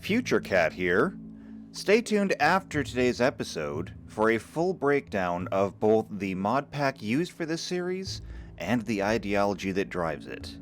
Future Cat here. Stay tuned after today's episode for a full breakdown of both the mod pack used for this series and the ideology that drives it.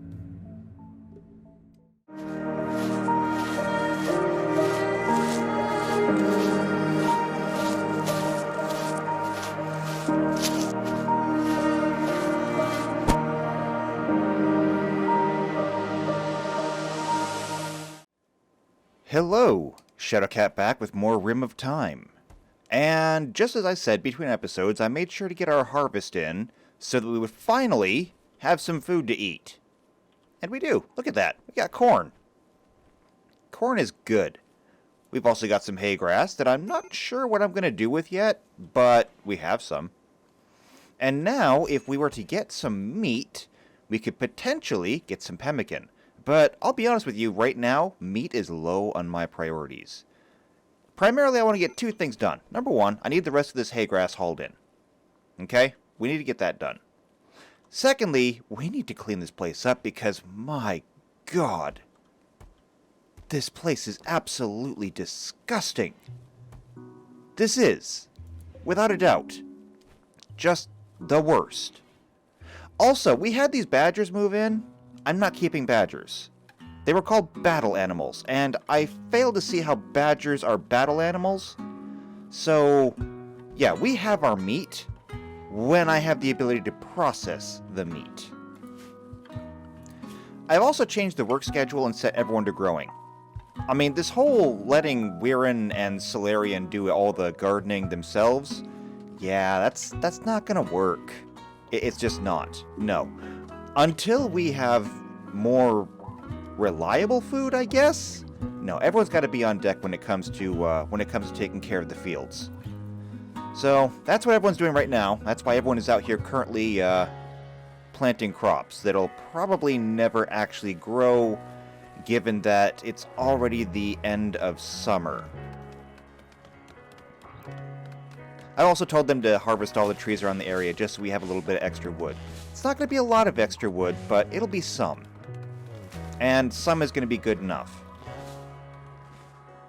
Hello, Shadowcat back with more Rim of Time. And just as I said between episodes, I made sure to get our harvest in so that we would finally have some food to eat. And we do. Look at that. We got corn. Corn is good. We've also got some hay grass that I'm not sure what I'm going to do with yet, but we have some. And now, if we were to get some meat, we could potentially get some pemmican. But I'll be honest with you, right now, meat is low on my priorities. Primarily, I want to get two things done. Number one, I need the rest of this hay grass hauled in. Okay? We need to get that done. Secondly, we need to clean this place up because, my God, this place is absolutely disgusting. This is, without a doubt, just the worst. Also, we had these badgers move in. I'm not keeping badgers. They were called battle animals, and I failed to see how badgers are battle animals. So, yeah, we have our meat when I have the ability to process the meat. I've also changed the work schedule and set everyone to growing. I mean, this whole letting Weirin and Solarian do all the gardening themselves, yeah, that's not gonna work. It's just not. No. Until we have more reliable food, I guess? No, everyone's got to be on deck when it comes to taking care of the fields. So that's what everyone's doing right now. That's why everyone is out here currently planting crops that'll probably never actually grow, given that it's already the end of summer. I also told them to harvest all the trees around the area just so we have a little bit of extra wood. It's not going to be a lot of extra wood, but it'll be some. And some is going to be good enough.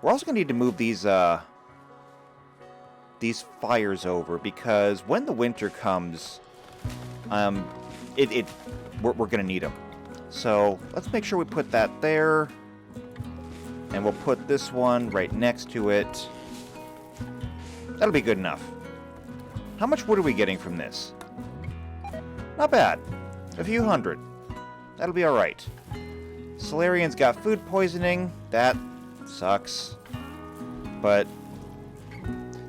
We're also going to need to move these fires over, because when the winter comes, we're going to need them. So let's make sure we put that there. And we'll put this one right next to it. That'll be good enough. How much wood are we getting from this? Not bad. A few hundred. That'll be alright. Solarian's got food poisoning. That sucks. But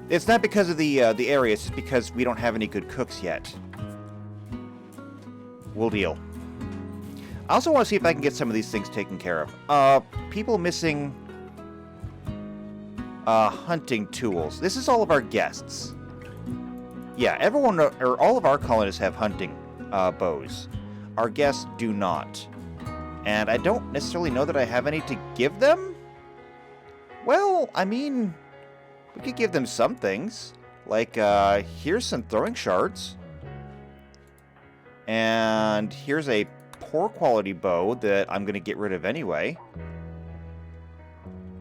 it's not because of the area, it's just because we don't have any good cooks yet. We'll deal. I also want to see if I can get some of these things taken care of. People missing hunting tools. This is all of our guests. Yeah, everyone, or all of our colonists have hunting bows. Our guests do not. And I don't necessarily know that I have any to give them? Well, I mean, we could give them some things. Like, here's some throwing shards. And here's a poor quality bow that I'm going to get rid of anyway.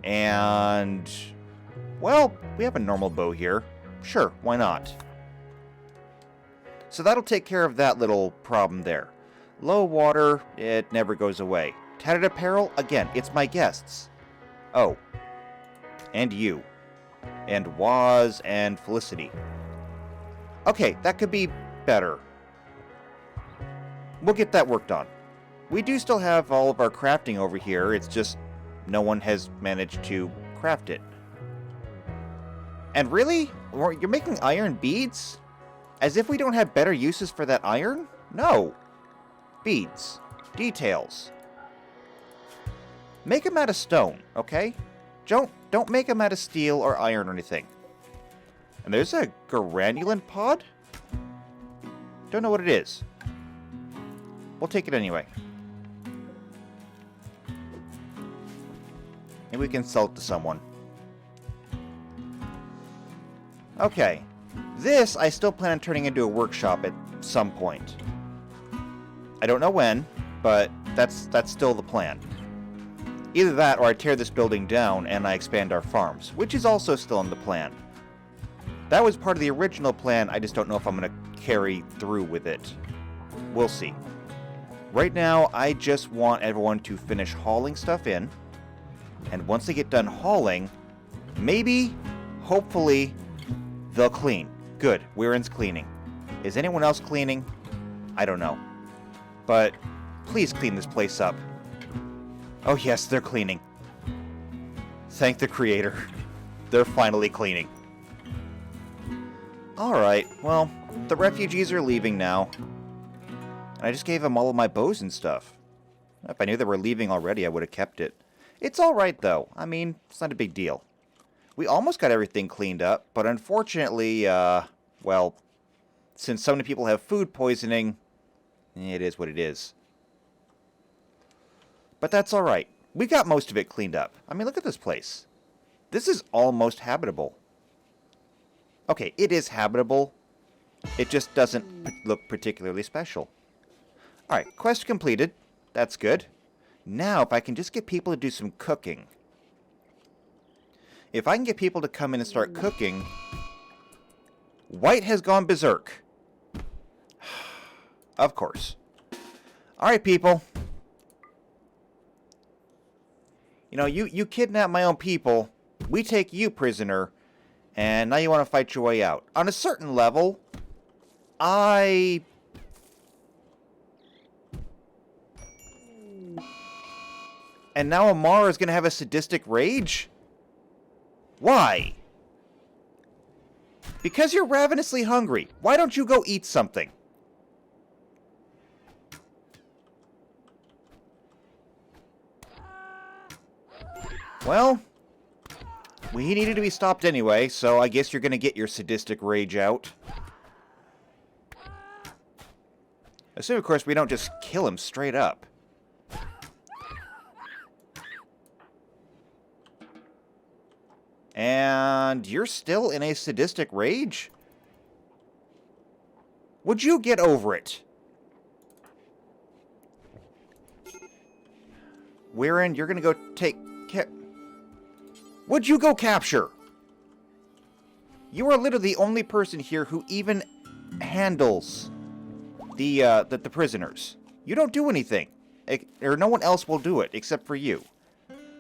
And, well, we have a normal bow here. Sure, why not? So that'll take care of that little problem there. Low water, it never goes away. Tattered apparel, again, it's my guests. Oh. And you. And Waz and Felicity. Okay, that could be better. We'll get that worked on. We do still have all of our crafting over here, it's just no one has managed to craft it. And really? You're making iron beads? As if we don't have better uses for that iron? No. Beads. Details. Make them out of stone, okay? Don't make them out of steel or iron or anything. And there's a granulin pod? Don't know what it is. We'll take it anyway. Maybe we can sell it to someone. Okay. This, I still plan on turning into a workshop at some point. I don't know when, but that's still the plan. Either that, or I tear this building down and I expand our farms, which is also still in the plan. That was part of the original plan, I just don't know if I'm going to carry through with it. We'll see. Right now, I just want everyone to finish hauling stuff in, and once they get done hauling, maybe, hopefully, they'll clean. Good, Weirin's cleaning. Is anyone else cleaning? I don't know. But please clean this place up. Oh yes, they're cleaning. Thank the creator. They're finally cleaning. Alright, well, the refugees are leaving now. And I just gave them all of my bows and stuff. If I knew they were leaving already, I would have kept it. It's alright though. I mean, it's not a big deal. We almost got everything cleaned up, but unfortunately, well, since so many people have food poisoning, it is what it is. But that's alright. We got most of it cleaned up. I mean, look at this place. This is almost habitable. Okay, it is habitable. It just doesn't look particularly special. Alright, quest completed. That's good. Now, if I can just get people to do some cooking. If I can get people to come in and start cooking... White has gone berserk. Of course. Alright, people. You know, you kidnap my own people. We take you prisoner. And now you want to fight your way out. On a certain level, And now Amara is going to have a sadistic rage? Why? Because you're ravenously hungry. Why don't you go eat something? Well, he needed to be stopped anyway, so I guess you're going to get your sadistic rage out. Assume, of course, we don't just kill him straight up. And you're still in a sadistic rage? Would you get over it? Weirin, you're gonna go take care... Would you go capture? You are literally the only person here who even handles the prisoners. You don't do anything. Or no one else will do it except for you.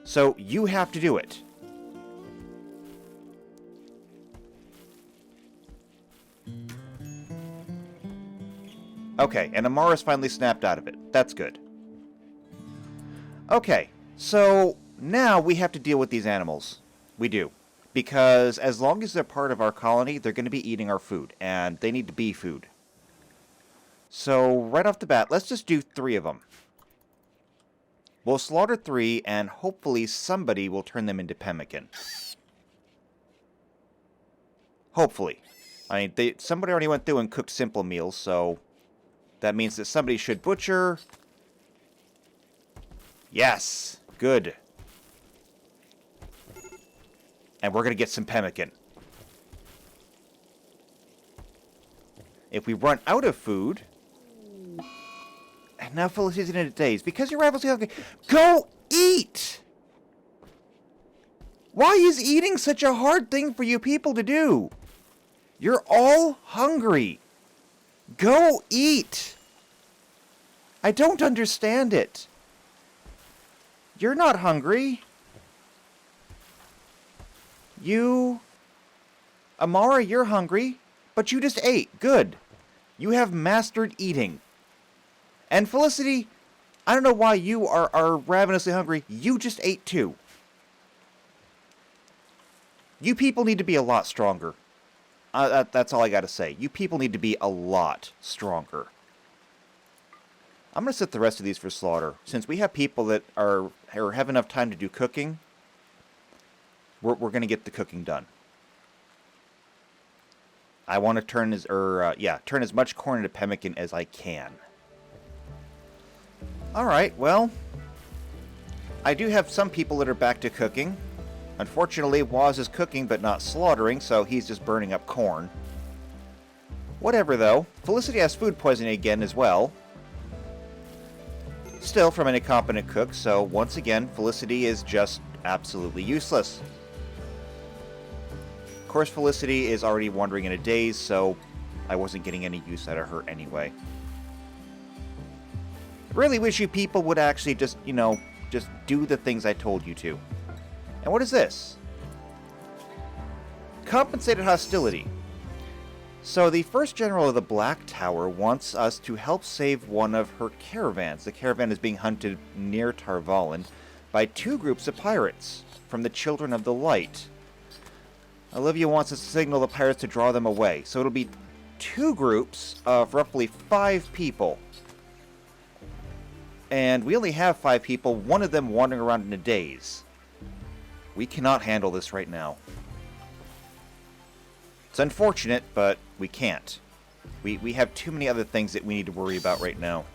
So you have to do it. Okay, and Amara's finally snapped out of it. That's good. Okay, so now we have to deal with these animals. We do. Because as long as they're part of our colony, they're going to be eating our food. And they need to be food. So, right off the bat, let's just do 3 of them. We'll slaughter 3, and hopefully somebody will turn them into pemmican. Hopefully. I mean, somebody already went through and cooked simple meals, so... that means that somebody should butcher. Yes! Good. And we're going to get some pemmican. If we run out of food... And now Felicity's in a daze. Because you're ravenously hungry. Go eat! Why is eating such a hard thing for you people to do? You're all hungry. Go eat! I don't understand it. You're not hungry. Amara, you're hungry, but you just ate. Good. You have mastered eating. And Felicity, I don't know why you are ravenously hungry. You just ate too. You people need to be a lot stronger. That's all I gotta say. You people need to be a lot stronger. I'm gonna set the rest of these for slaughter. Since we have people that have enough time to do cooking, we're gonna get the cooking done. I want to turn as much corn into pemmican as I can. Alright, well, I do have some people that are back to cooking. Unfortunately, Waz is cooking but not slaughtering, so he's just burning up corn. Whatever, though. Felicity has food poisoning again as well. Still from an incompetent cook, so once again, Felicity is just absolutely useless. Of course, Felicity is already wandering in a daze, so I wasn't getting any use out of her anyway. I really wish you people would actually just, just do the things I told you to. And what is this? Compensated hostility. So the first general of the Black Tower wants us to help save one of her caravans. The caravan is being hunted near Tarvalin by 2 groups of pirates from the Children of the Light. Olivia wants us to signal the pirates to draw them away. So it'll be 2 groups of roughly 5 people. And we only have 5 people, one of them wandering around in a daze. We cannot handle this right now. It's unfortunate, but we can't. We have too many other things that we need to worry about right now.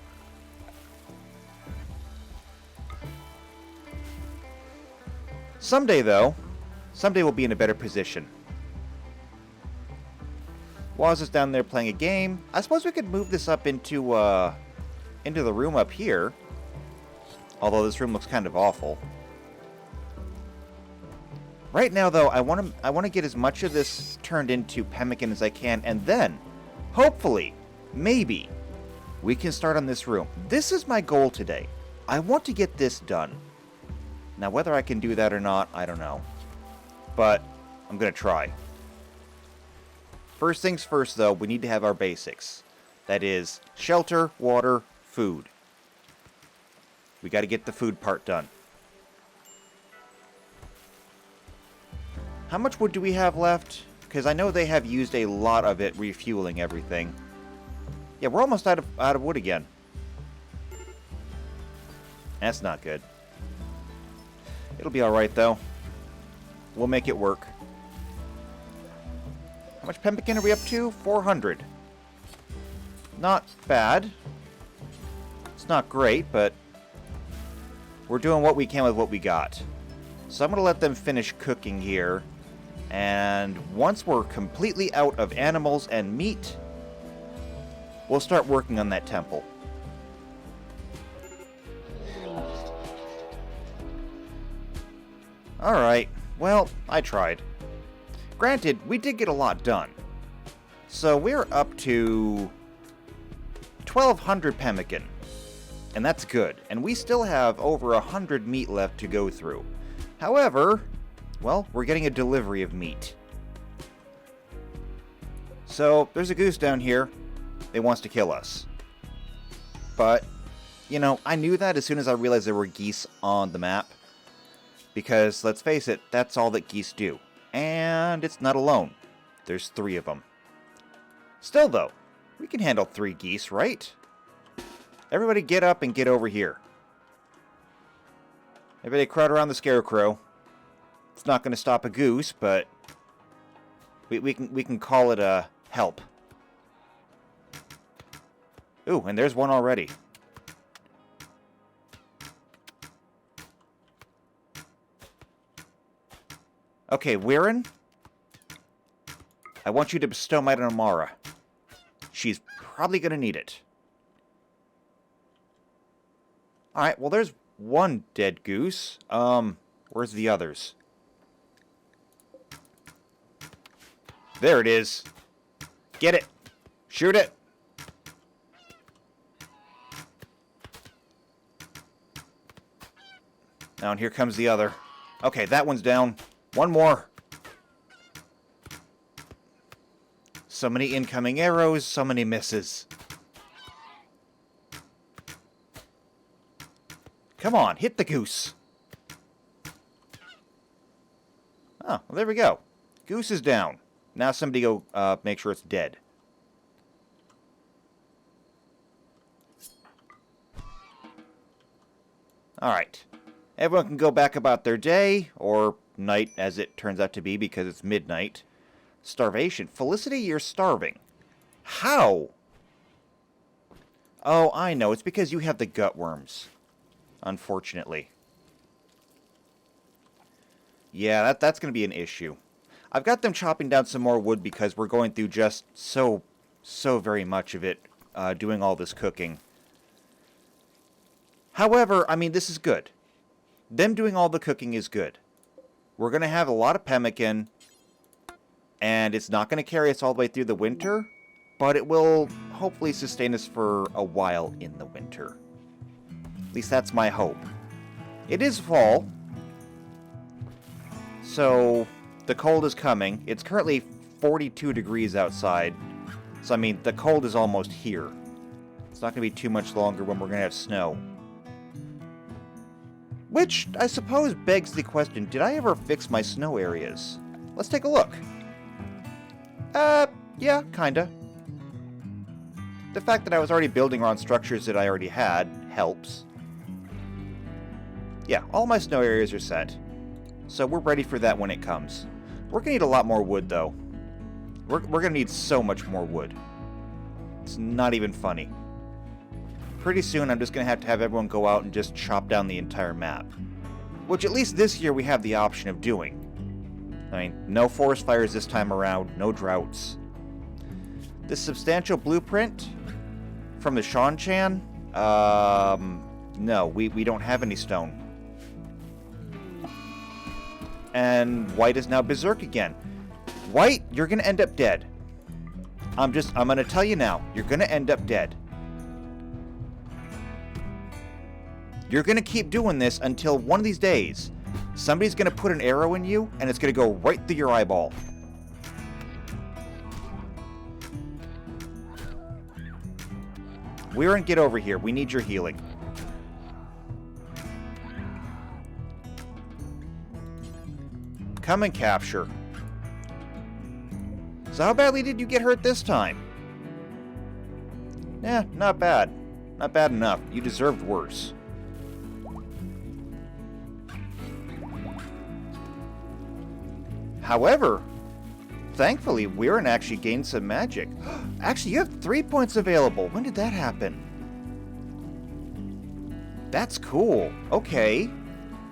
Someday, though, we'll be in a better position. Waz is down there playing a game. I suppose we could move this up into the room up here. Although this room looks kind of awful. Right now, though, I want to get as much of this turned into pemmican as I can, and then, hopefully, maybe, we can start on this room. This is my goal today. I want to get this done. Now, whether I can do that or not, I don't know. But I'm going to try. First things first, though, we need to have our basics. That is, shelter, water, food. We got to get the food part done. How much wood do we have left? Because I know they have used a lot of it refueling everything. Yeah, we're almost out of wood again. That's not good. It'll be alright, though. We'll make it work. How much pemmican are we up to? 400. Not bad. It's not great, but we're doing what we can with what we got. So I'm going to let them finish cooking here. And once we're completely out of animals and meat, we'll start working on that temple. Alright, well, I tried. Granted, we did get a lot done. So we're up to 1,200 pemmican. And that's good. And we still have over 100 meat left to go through. However, well, we're getting a delivery of meat. So, there's a goose down here that wants to kill us. But, I knew that as soon as I realized there were geese on the map. Because, let's face it, that's all that geese do. And it's not alone. There's 3 of them. Still, though, we can handle 3 geese, right? Everybody get up and get over here. Everybody crowd around the scarecrow. It's not going to stop a goose, but we can call it a help. Ooh, and there's one already. Okay, Weirin, I want you to bestow might on Amara. She's probably going to need it. Alright, well there's one dead goose. Where's the others? There it is. Get it. Shoot it. Now, and here comes the other. Okay, that one's down. One more. So many incoming arrows, so many misses. Come on, hit the goose. Oh, well, there we go. Goose is down. Now somebody go make sure it's dead. Alright. Everyone can go back about their day, or night as it turns out to be because it's midnight. Starvation. Felicity, you're starving. How? Oh, I know. It's because you have the gut worms. Unfortunately. Yeah, that's going to be an issue. I've got them chopping down some more wood because we're going through just so very much of it, doing all this cooking. However, I mean, this is good. Them doing all the cooking is good. We're going to have a lot of pemmican, and it's not going to carry us all the way through the winter, but it will hopefully sustain us for a while in the winter. At least that's my hope. It is fall, so the cold is coming. It's currently 42 degrees outside, so I mean, the cold is almost here. It's not going to be too much longer when we're going to have snow. Which, I suppose, begs the question, did I ever fix my snow areas? Let's take a look. Yeah, kinda. The fact that I was already building around structures that I already had helps. Yeah, all my snow areas are set. So we're ready for that when it comes. We're gonna need a lot more wood, though. We're gonna need so much more wood. It's not even funny. Pretty soon, I'm just gonna have everyone go out and just chop down the entire map. Which, at least this year, we have the option of doing. I mean, no forest fires this time around, no droughts. This substantial blueprint from the Shanchan? No, we don't have any stone. And White is now Berserk again. White, you're gonna end up dead. I'm gonna tell you now, you're gonna end up dead. You're gonna keep doing this until one of these days, somebody's gonna put an arrow in you, and it's gonna go right through your eyeball. Weirin, get over here. We need your healing. Come and capture. So how badly did you get hurt this time? Eh, not bad. Not bad enough. You deserved worse. However, thankfully, Weirin actually gained some magic. Actually, you have 3 points available. When did that happen? That's cool. Okay.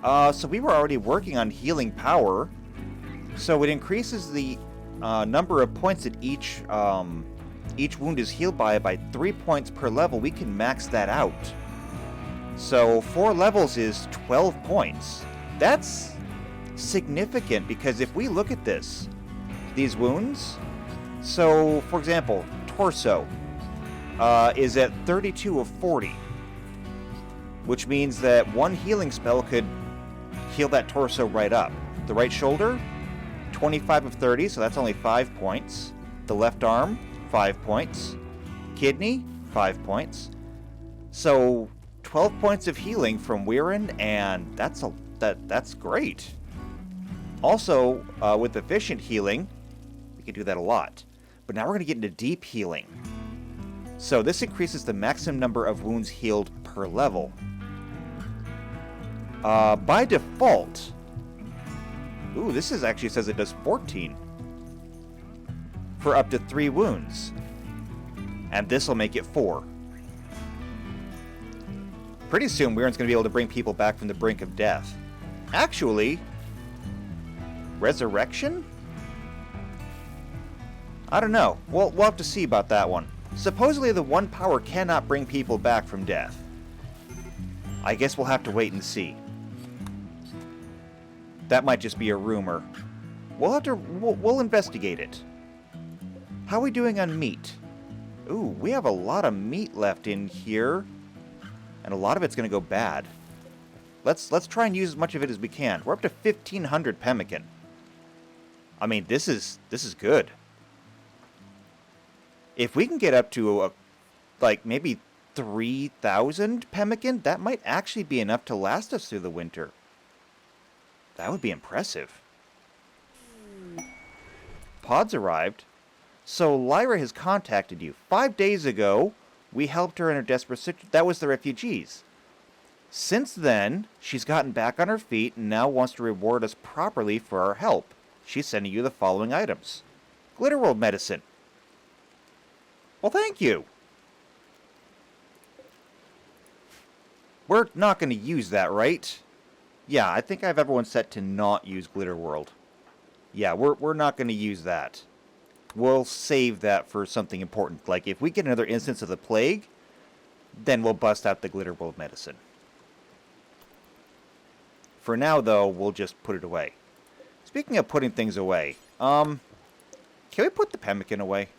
So we were already working on healing power. So it increases the number of points that each wound is healed by 3 points per level. We can max that out. So 4 levels is 12 points. That's significant, because if we look at these wounds, so for example, torso is at 32 of 40, which means that one healing spell could heal that torso right up. The right shoulder, 25 of 30, so that's only 5 points. The left arm, 5 points. Kidney, 5 points. So 12 points of healing from Weirin, and that's great. Also, with efficient healing, we can do that a lot. But now we're going to get into deep healing. So this increases the maximum number of wounds healed per level. By default... Ooh, this actually says it does 14. For up to 3 wounds. And this will make it 4. Pretty soon, Weirin's going to be able to bring people back from the brink of death. Actually... Resurrection? I don't know. We'll have to see about that one. Supposedly the one power cannot bring people back from death. I guess we'll have to wait and see. That might just be a rumor. We'll investigate it. How are we doing on meat? Ooh, we have a lot of meat left in here. And a lot of it's going to go bad. Let's try and use as much of it as we can. We're up to 1,500 pemmican. I mean, this is good. If we can get up to like maybe 3,000 pemmican, that might actually be enough to last us through the winter. That would be impressive. Pods arrived. So Lyra has contacted you. 5 days ago, we helped her in her desperate situation. That was the refugees. Since then, she's gotten back on her feet and now wants to reward us properly for our help. She's sending you the following items. Glitterworld medicine. Well, thank you. We're not going to use that, right? Yeah, I think I have everyone set to not use Glitterworld. Yeah, we're not going to use that. We'll save that for something important. Like, if we get another instance of the plague, then we'll bust out the Glitterworld medicine. For now, though, we'll just put it away. Speaking of putting things away, can we put the pemmican away?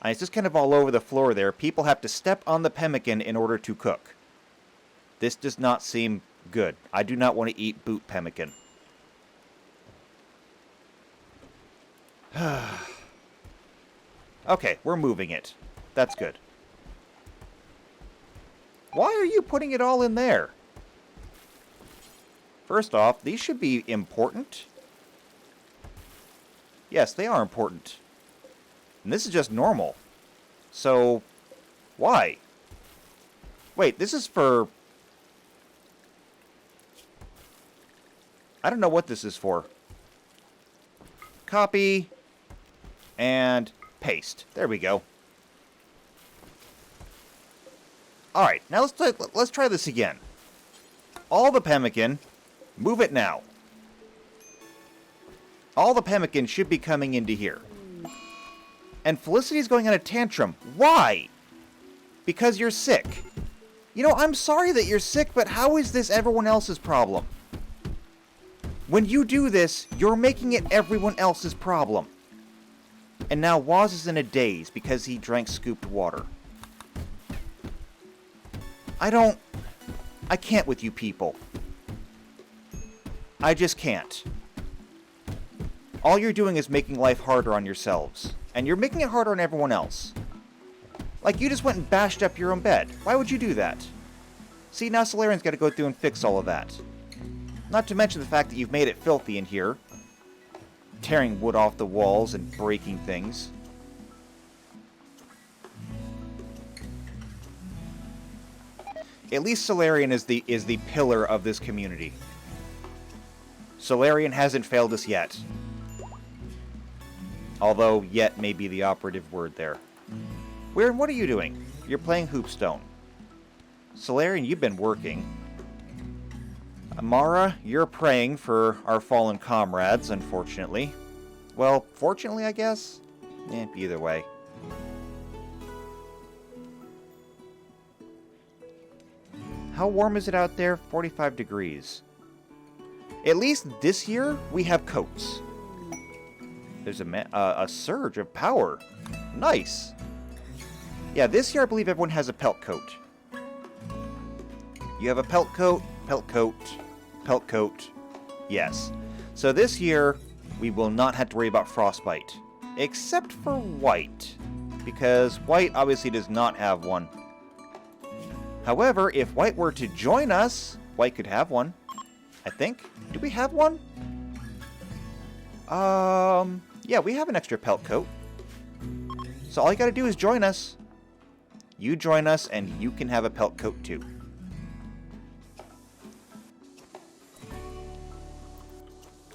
It's just kind of all over the floor there. People have to step on the pemmican in order to cook. This does not seem good. I do not want to eat boot pemmican. Okay, we're moving it. That's good. Why are you putting it all in there? First off, these should be important. Yes, they are important. And this is just normal. So, why? Wait, this is for... I don't know what this is for. Copy. And paste. There we go. Alright, now let's try this again. All the pemmican, move it now. All the pemmican should be coming into here. And Felicity's going on a tantrum. Why? Because you're sick. You know, I'm sorry that you're sick, but how is this everyone else's problem? When you do this, you're making it everyone else's problem. And now Woz is in a daze because he drank scooped water. I can't with you people. I just can't. All you're doing is making life harder on yourselves. And you're making it harder on everyone else. Like, you just went and bashed up your own bed. Why would you do that? See, now Solarian's got to go through and fix all of that. Not to mention the fact that you've made it filthy in here. Tearing wood off the walls and breaking things. At least Solarian is the pillar of this community. Solarian hasn't failed us yet. Although, yet may be the operative word there. Weirin, what are you doing? You're playing Hoopstone. Solarian, you've been working. Amara, you're praying for our fallen comrades, unfortunately. Well, fortunately, I guess? Either way. How warm is it out there? 45 degrees. At least this year, we have coats. There's a surge of power. Nice. Yeah, this year I believe everyone has a pelt coat. You have a pelt coat, pelt coat, pelt coat. Yes. So this year, we will not have to worry about frostbite. Except for White. Because White obviously does not have one. However, if White were to join us, White could have one. I think. Do we have one? Yeah, we have an extra pelt coat. So all you gotta do is join us. You join us, and you can have a pelt coat too.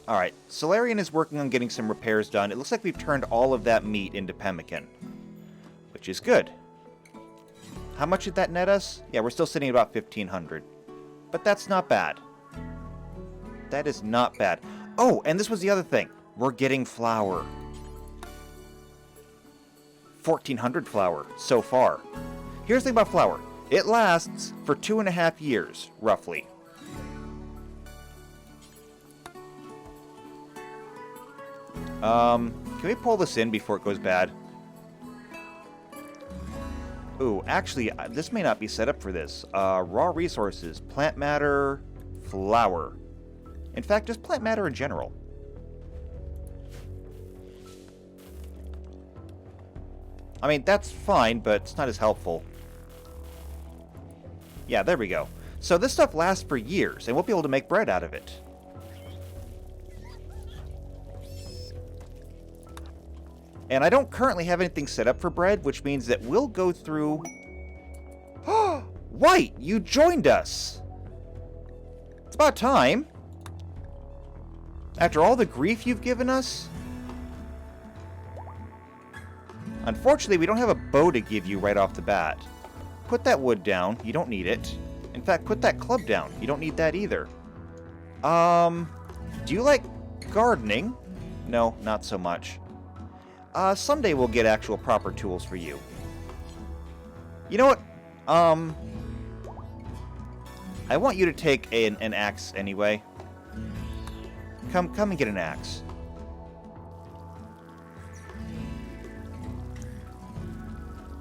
Alright, Solarian is working on getting some repairs done. It looks like we've turned all of that meat into pemmican. Which is good. How much did that net us? Yeah, we're still sitting at about 1,500. But that's not bad. That is not bad. Oh, and this was the other thing. We're getting flour. 1,400 flour so far. Here's the thing about flour. It lasts for 2.5 years, roughly. Can we pull this in before it goes bad? Ooh, actually, this may not be set up for this. Raw resources, plant matter, flour. In fact, just plant matter in general. I mean, that's fine, but it's not as helpful. Yeah, there we go. So this stuff lasts for years, and we'll be able to make bread out of it. And I don't currently have anything set up for bread, which means that we'll go through... White, you joined us! It's about time. After all the grief you've given us? Unfortunately, we don't have a bow to give you right off the bat. Put that wood down. You don't need it. In fact, put that club down. You don't need that either. Do you like gardening? No, not so much. Someday we'll get actual proper tools for you. You know what? I want you to take an axe anyway. Come and get an axe.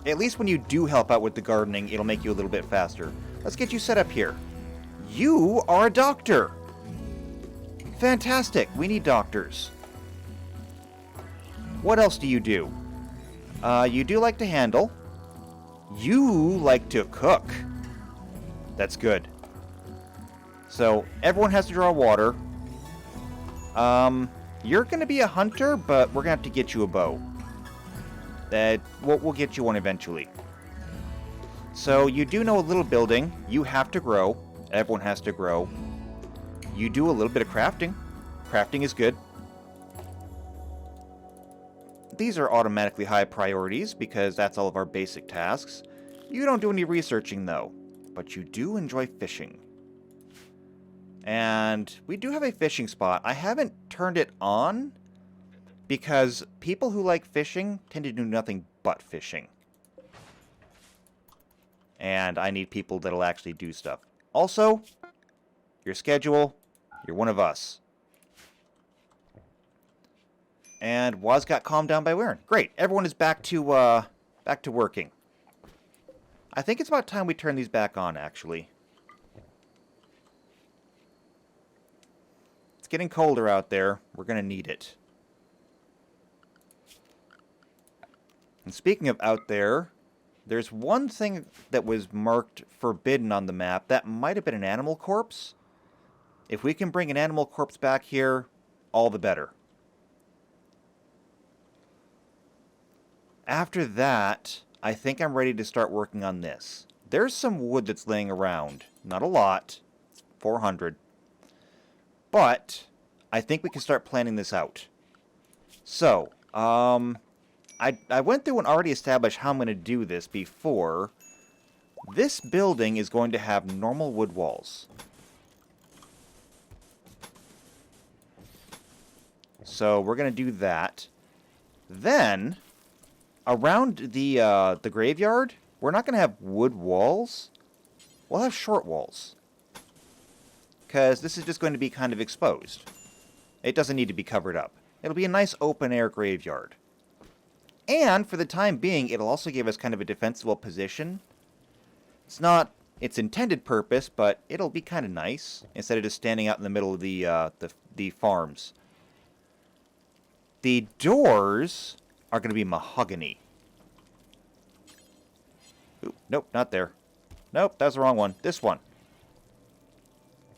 At least when you do help out with the gardening, it'll make you a little bit faster. Let's get you set up here. You are a doctor! Fantastic! We need doctors. What else do? You do like to handle. You like to cook. That's good. So, everyone has to draw water. You're going to be a hunter, but we're going to have to get you a bow. We'll get you one eventually. So, you do know a little building. You have to grow. Everyone has to grow. You do a little bit of crafting. Crafting is good. These are automatically high priorities because that's all of our basic tasks. You don't do any researching though, but you do enjoy fishing. And we do have a fishing spot. I haven't turned it on because people who like fishing tend to do nothing but fishing. And I need people that'll actually do stuff. Also, your schedule, you're one of us. And Waz got calmed down by Warren. Great, everyone is back to working. I think it's about time we turn these back on, actually. It's getting colder out there. We're going to need it. And speaking of out there, there's one thing that was marked forbidden on the map. That might have been an animal corpse. If we can bring an animal corpse back here, all the better. After that, I think I'm ready to start working on this. There's some wood that's laying around. Not a lot. 400. But I think we can start planning this out. So, I went through and already established how I'm going to do this before. This building is going to have normal wood walls. So we're going to do that. Then, around the graveyard, we're not going to have wood walls. We'll have short walls. Because this is just going to be kind of exposed. It doesn't need to be covered up. It'll be a nice open-air graveyard. And, for the time being, it'll also give us kind of a defensible position. It's not its intended purpose, but it'll be kind of nice, instead of just standing out in the middle of the farms. The doors are going to be mahogany. Ooh, nope, not there. Nope, that's the wrong one. This one.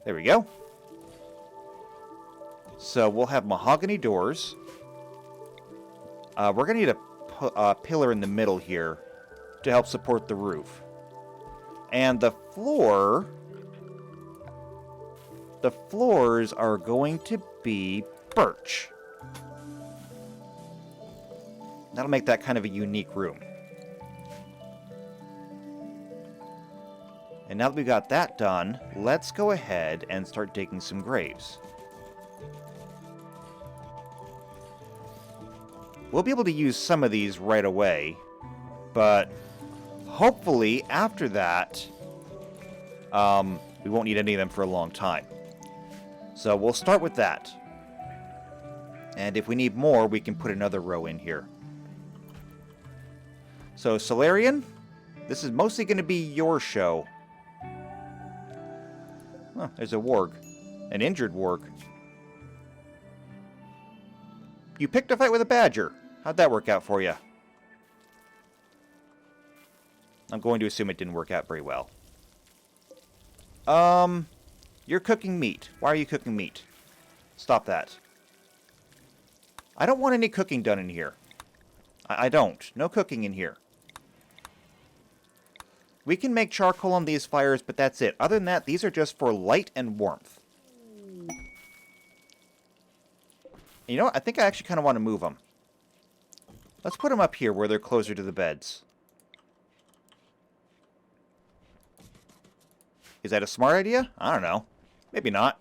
There we go. So we'll have mahogany doors. We're going to need a pillar in the middle here to help support the roof. And the floors are going to be birch. That'll make that kind of a unique room. And now that we got that done, let's go ahead and start digging some graves. We'll be able to use some of these right away, but hopefully after that, we won't need any of them for a long time. So we'll start with that. And if we need more, we can put another row in here. So, Solarian, this is mostly going to be your show. Oh, there's a warg. An injured warg. You picked a fight with a badger. How'd that work out for you? I'm going to assume it didn't work out very well. You're cooking meat. Why are you cooking meat? Stop that. I don't want any cooking done in here. I don't. No cooking in here. We can make charcoal on these fires, but that's it. Other than that, these are just for light and warmth. You know what? I think I actually kind of want to move them. Let's put them up here where they're closer to the beds. Is that a smart idea? I don't know. Maybe not.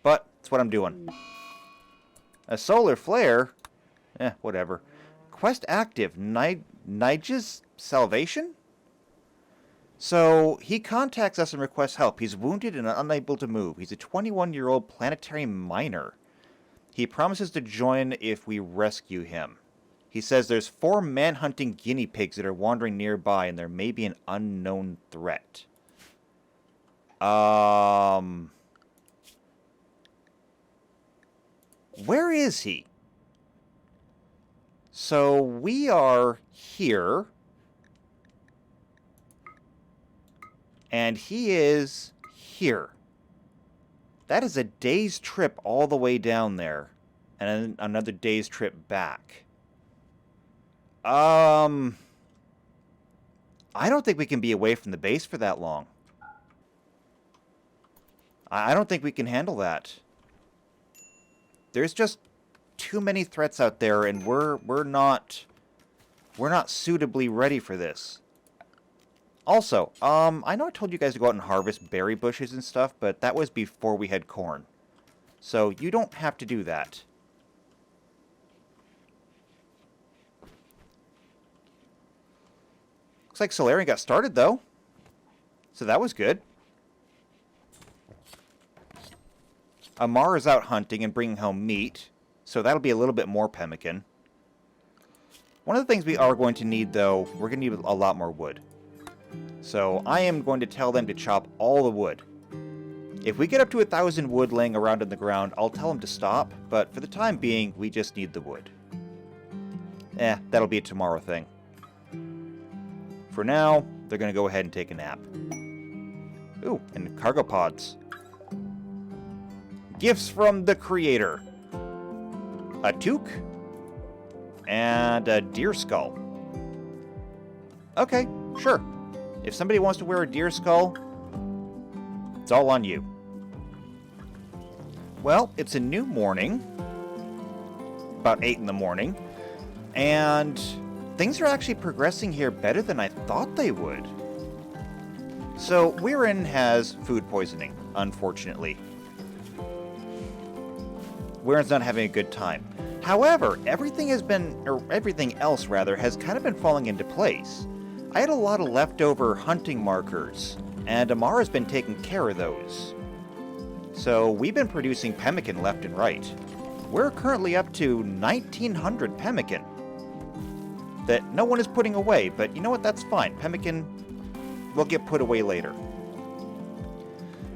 But it's what I'm doing. A solar flare? Whatever. Quest active. Nige's salvation? So, he contacts us and requests help. He's wounded and unable to move. He's a 21-year-old planetary miner. He promises to join if we rescue him. He says there's 4 man-hunting guinea pigs that are wandering nearby, and there may be an unknown threat. Where is he? So, we are here. And he is here. That is a day's trip all the way down there. And then another day's trip back. I don't think we can be away from the base for that long. I don't think we can handle that. There's just too many threats out there, and we're not suitably ready for this. Also, I know I told you guys to go out and harvest berry bushes and stuff, but that was before we had corn. So you don't have to do that. Looks like Solarian got started, though. So that was good. Amar is out hunting and bringing home meat, so that'll be a little bit more pemmican. One of the things we are going to need, though, we're going to need a lot more wood. So I am going to tell them to chop all the wood. If we get up to 1,000 wood laying around on the ground, I'll tell them to stop, but for the time being, we just need the wood. That'll be a tomorrow thing. For now, they're going to go ahead and take a nap. Ooh, and cargo pods. Gifts from the creator. A toque. And a deer skull. Okay, sure. If somebody wants to wear a deer skull, it's all on you. Well, it's a new morning. About 8 in the morning. And things are actually progressing here better than I thought they would. So, Weirin has food poisoning, unfortunately. Weirin's not having a good time. However, everything else has kind of been falling into place. I had a lot of leftover hunting markers, and Amara's been taking care of those. So we've been producing pemmican left and right. We're currently up to 1,900 pemmican that no one is putting away, but you know what, that's fine. Pemmican will get put away later.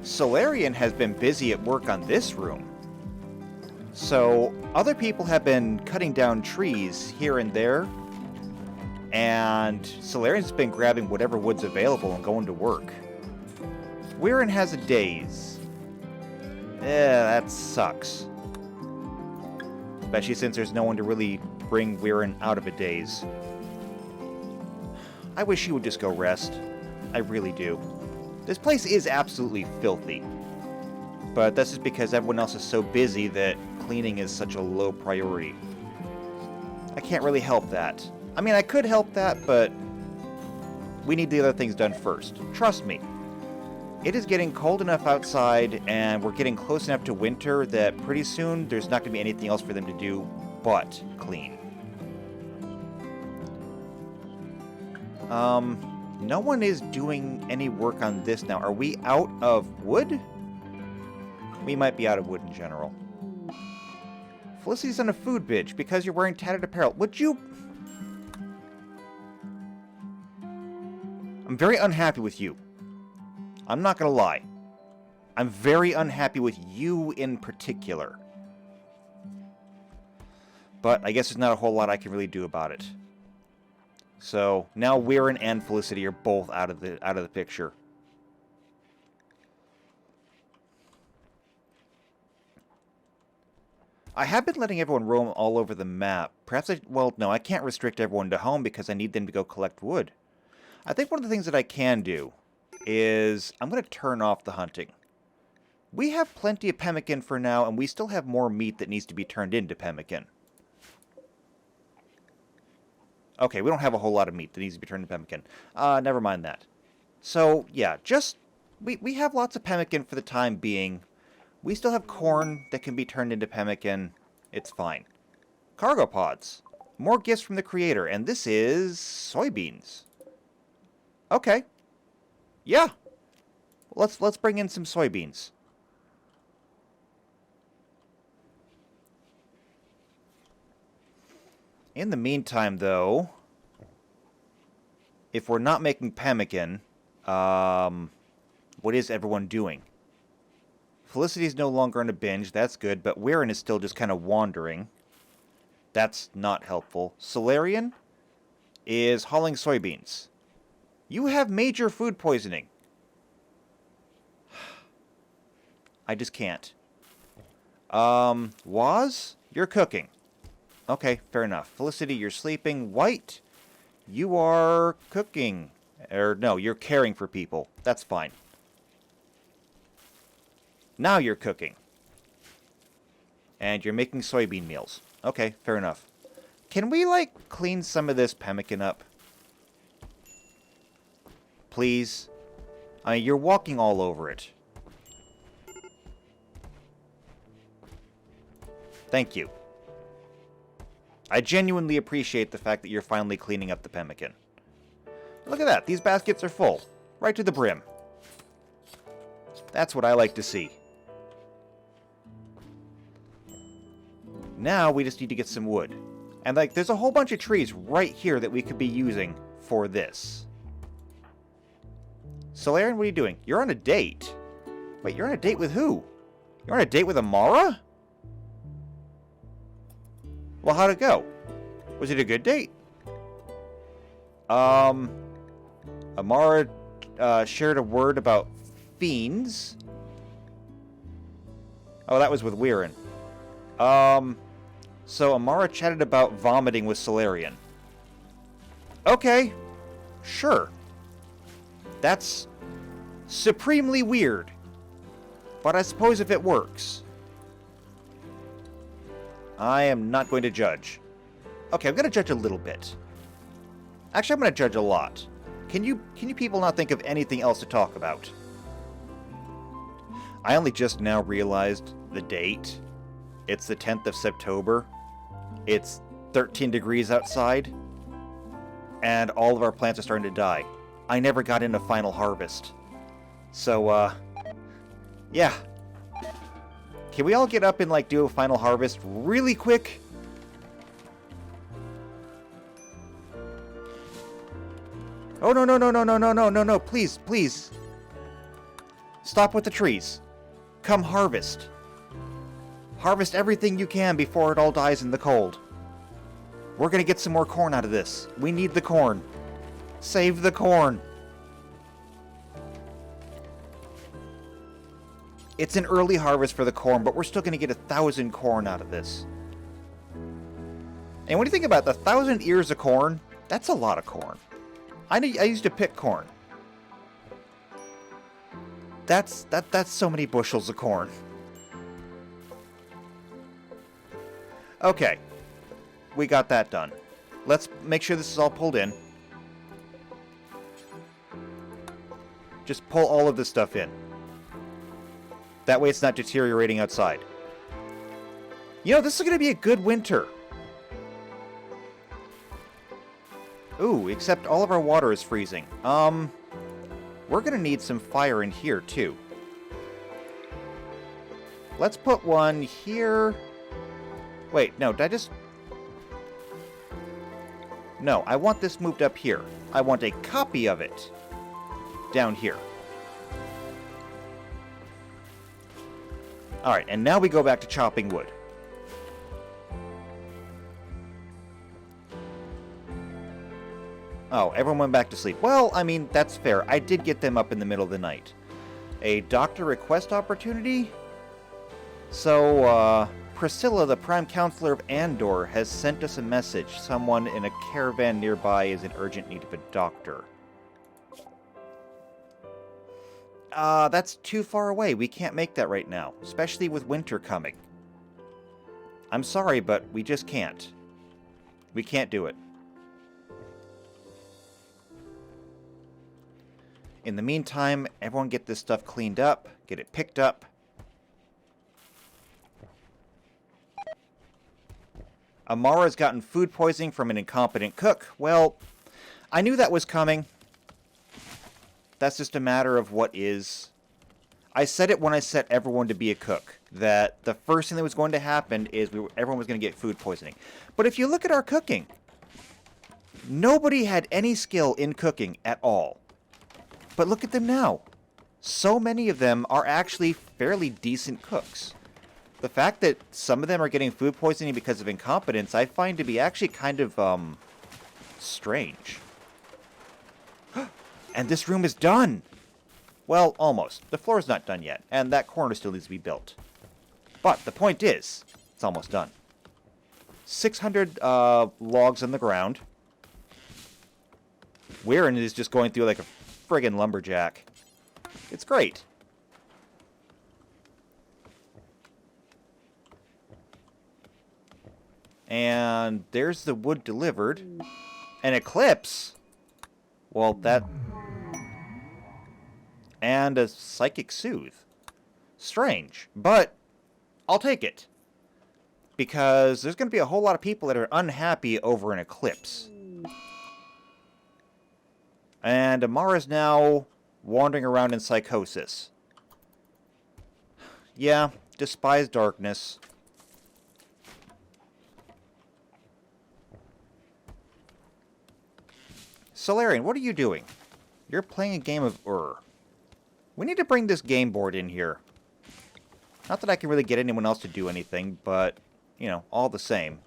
Solarian has been busy at work on this room. So other people have been cutting down trees here and there, and Solarian's been grabbing whatever wood's available and going to work. Weirin has a daze. That sucks. Especially since there's no one to really bring Weirin out of a daze. I wish he would just go rest. I really do. This place is absolutely filthy. But that's just because everyone else is so busy that cleaning is such a low priority. I can't really help that. I mean, I could help that, but we need the other things done first. Trust me. It is getting cold enough outside, and we're getting close enough to winter that pretty soon there's not going to be anything else for them to do but clean. No one is doing any work on this now. Are we out of wood? We might be out of wood in general. Felicity's on a food binge because you're wearing tattered apparel. Would you... I'm very unhappy with you. I'm not gonna lie. I'm very unhappy with you in particular. But I guess there's not a whole lot I can really do about it. So now Weirin and Felicity are both out of the picture. I have been letting everyone roam all over the map. Perhaps no, I can't restrict everyone to home because I need them to go collect wood. I think one of the things that I can do is I'm going to turn off the hunting. We have plenty of pemmican for now, and we still have more meat that needs to be turned into pemmican. Okay, we don't have a whole lot of meat that needs to be turned into pemmican. Never mind that. So, yeah, we have lots of pemmican for the time being. We still have corn that can be turned into pemmican. It's fine. Cargo pods. More gifts from the creator, and this is soybeans. Okay. Yeah. Let's bring in some soybeans. In the meantime, though, if we're not making pemmican, what is everyone doing? Felicity's no longer on a binge. That's good, but Weirin is still just kind of wandering. That's not helpful. Solarian is hauling soybeans. You have major food poisoning. I just can't. Waz, you're cooking. Okay, fair enough. Felicity, you're sleeping. White, you are cooking. Or no, you're caring for people. That's fine. Now you're cooking. And you're making soybean meals. Okay, fair enough. Can we, like, clean some of this pemmican up? Please? I mean, you're walking all over it. Thank you. I genuinely appreciate the fact that you're finally cleaning up the pemmican. Look at that. These baskets are full. Right to the brim. That's what I like to see. Now we just need to get some wood. And, like, there's a whole bunch of trees right here that we could be using for this. Solarian, what are you doing? You're on a date. Wait, you're on a date with who? You're on a date with Amara? Well, how'd it go? Was it a good date? Amara shared a word about fiends. Oh, that was with Weirin. So Amara chatted about vomiting with Solarian. Okay. Sure. That's supremely weird. But I suppose if it works. I am not going to judge. Okay, I'm going to judge a little bit. Actually, I'm going to judge a lot. Can you people not think of anything else to talk about? I only just now realized the date. It's the 10th of September. It's 13 degrees outside. And all of our plants are starting to die. I never got into final harvest. So, yeah. Can we all get up and, like, do a final harvest really quick? Oh, no, no, no, no, no, no, no, no, no, please, please. Stop with the trees. Come harvest. Harvest everything you can before it all dies in the cold. We're gonna get some more corn out of this. We need the corn. Save the corn. It's an early harvest for the corn, but we're still gonna get 1,000 corn out of this. And when you think about the 1,000 ears of corn, that's a lot of corn. I used to pick corn. That's so many bushels of corn. Okay. We got that done. Let's make sure this is all pulled in. Just pull all of this stuff in. That way it's not deteriorating outside. You know, this is going to be a good winter. Ooh, except all of our water is freezing. We're going to need some fire in here, too. Let's put one here. Wait, no, did I just... No, I want this moved up here. I want a copy of it down here. Alright, and now we go back to chopping wood. Oh, everyone went back to sleep. Well, I mean, that's fair. I did get them up in the middle of the night. A doctor request opportunity? So, Priscilla, the Prime Counselor of Andor, has sent us a message. Someone in a caravan nearby is in urgent need of a doctor. That's too far away. We can't make that right now, especially with winter coming. I'm sorry, but we just can't. We can't do it. In the meantime, everyone get this stuff cleaned up, get it picked up. Amara's gotten food poisoning from an incompetent cook. Well, I knew that was coming. That's just a matter of what is. I said it when I set everyone to be a cook, that the first thing that was going to happen is everyone was going to get food poisoning. But if you look at our cooking, nobody had any skill in cooking at all. But look at them now. So many of them are actually fairly decent cooks. The fact that some of them are getting food poisoning because of incompetence, I find to be actually kind of, strange. And this room is done! Well, almost. The floor is not done yet, and that corner still needs to be built. But the point is, it's almost done. 600 logs on the ground. Weirin is just going through like a friggin' lumberjack. It's great. And there's the wood delivered. An eclipse? Well, that... And a psychic soothe. Strange, but I'll take it. Because there's going to be a whole lot of people that are unhappy over an eclipse. And Amara's now wandering around in psychosis. Yeah, despise darkness. Solarian, what are you doing? You're playing a game of Ur. We need to bring this game board in here. Not that I can really get anyone else to do anything, but, you know, all the same.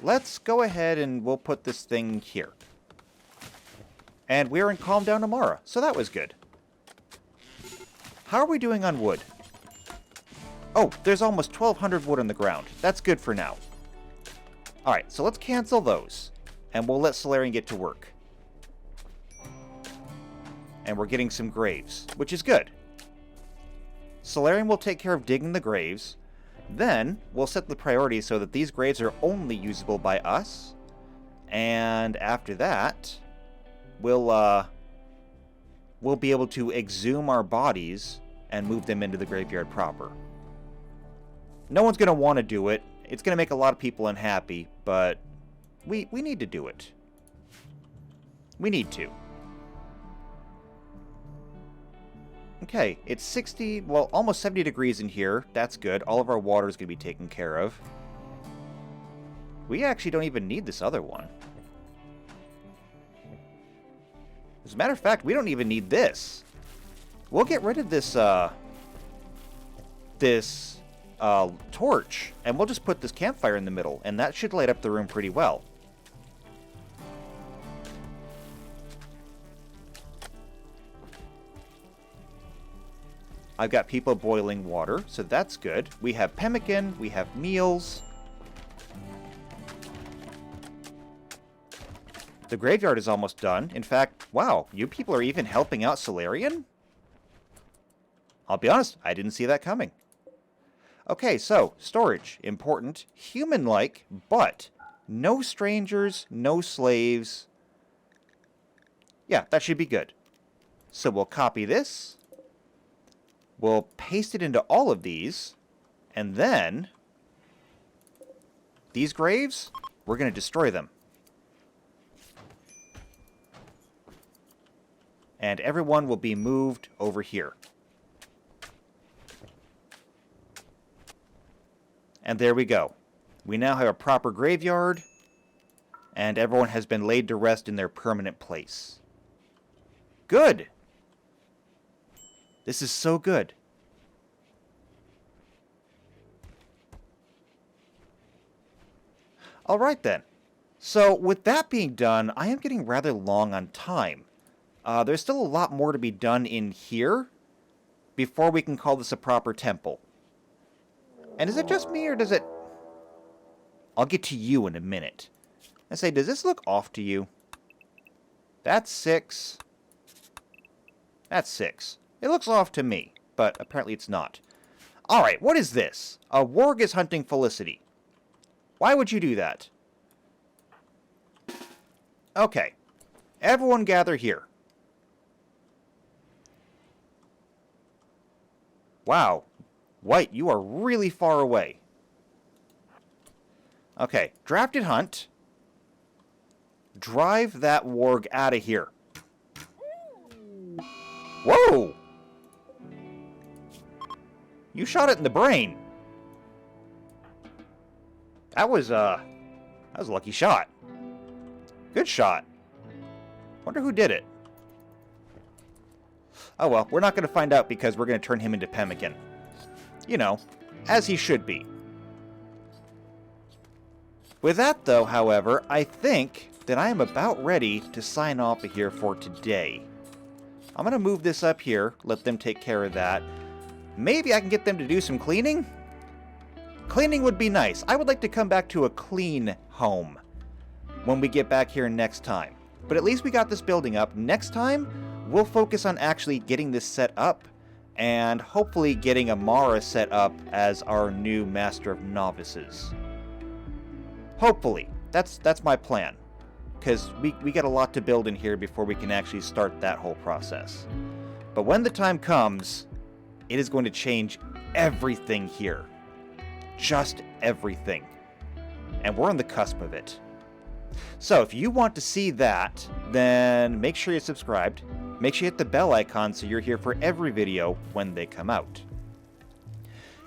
Let's go ahead and we'll put this thing here. And we're in Calm Down Amara, so that was good. How are we doing on wood? Oh, there's almost 1,200 wood on the ground. That's good for now. Alright, so let's cancel those. And we'll let Solarian get to work. And we're getting some graves, which is good. Solarian will take care of digging the graves. Then, we'll set the priority so that these graves are only usable by us. And after that, we'll be able to exhume our bodies and move them into the graveyard proper. No one's going to want to do it. It's going to make a lot of people unhappy, but we need to do it. We need to. Okay, it's 60, well, almost 70 degrees in here. That's good. All of our water is going to be taken care of. We actually don't even need this other one. As a matter of fact, we don't even need this. We'll get rid of this, torch, and we'll just put this campfire in the middle, and that should light up the room pretty well. I've got people boiling water, so that's good. We have pemmican, we have meals. The graveyard is almost done. In fact, wow, you people are even helping out Solarian? I'll be honest, I didn't see that coming. Okay, so, storage, important, human-like, but no strangers, no slaves. Yeah, that should be good. So we'll copy this. We'll paste it into all of these, and then these graves, we're going to destroy them. And everyone will be moved over here. And there we go. We now have a proper graveyard, and everyone has been laid to rest in their permanent place. Good! This is so good. Alright then. So, with that being done, I am getting rather long on time. There's still a lot more to be done in here before we can call this a proper temple. And is it just me, or does it... I'll get to you in a minute. I say, does this look off to you? That's 6. That's 6. It looks off to me, but apparently it's not. Alright, what is this? A warg is hunting Felicity. Why would you do that? Okay. Everyone gather here. Wow. White, you are really far away. Okay. Drafted hunt. Drive that warg out of here. Whoa! You shot it in the brain. That was a lucky shot. Good shot. Wonder who did it. Oh well, we're not going to find out because we're going to turn him into pemmican. You know, as he should be. With that though, however, I think that I am about ready to sign off of here for today. I'm going to move this up here, let them take care of that. Maybe I can get them to do some cleaning? Cleaning would be nice. I would like to come back to a clean home when we get back here next time. But at least we got this building up. Next time, we'll focus on actually getting this set up and hopefully getting Amara set up as our new Master of Novices. Hopefully. That's my plan. Because we got a lot to build in here before we can actually start that whole process. But when the time comes, it is going to change everything here. Just everything. And we're on the cusp of it. So if you want to see that, then make sure you're subscribed. Make sure you hit the bell icon so you're here for every video when they come out.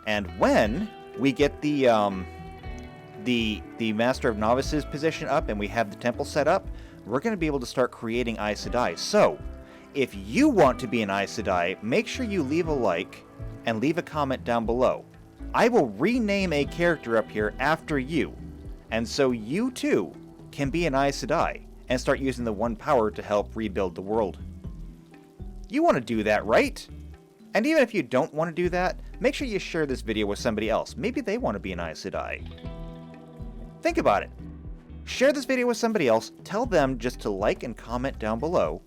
And when we get the Master of Novices position up and we have the temple set up, we're going to be able to start creating Aes Sedai. So, if you want to be an Aes Sedai, make sure you leave a like and leave a comment down below. I will rename a character up here after you, and so you too can be an Aes Sedai and start using the one power to help rebuild the world. You want to do that, right? And even if you don't want to do that, make sure you share this video with somebody else. Maybe they want to be an Aes Sedai. Think about it. Share this video with somebody else, tell them just to like and comment down below.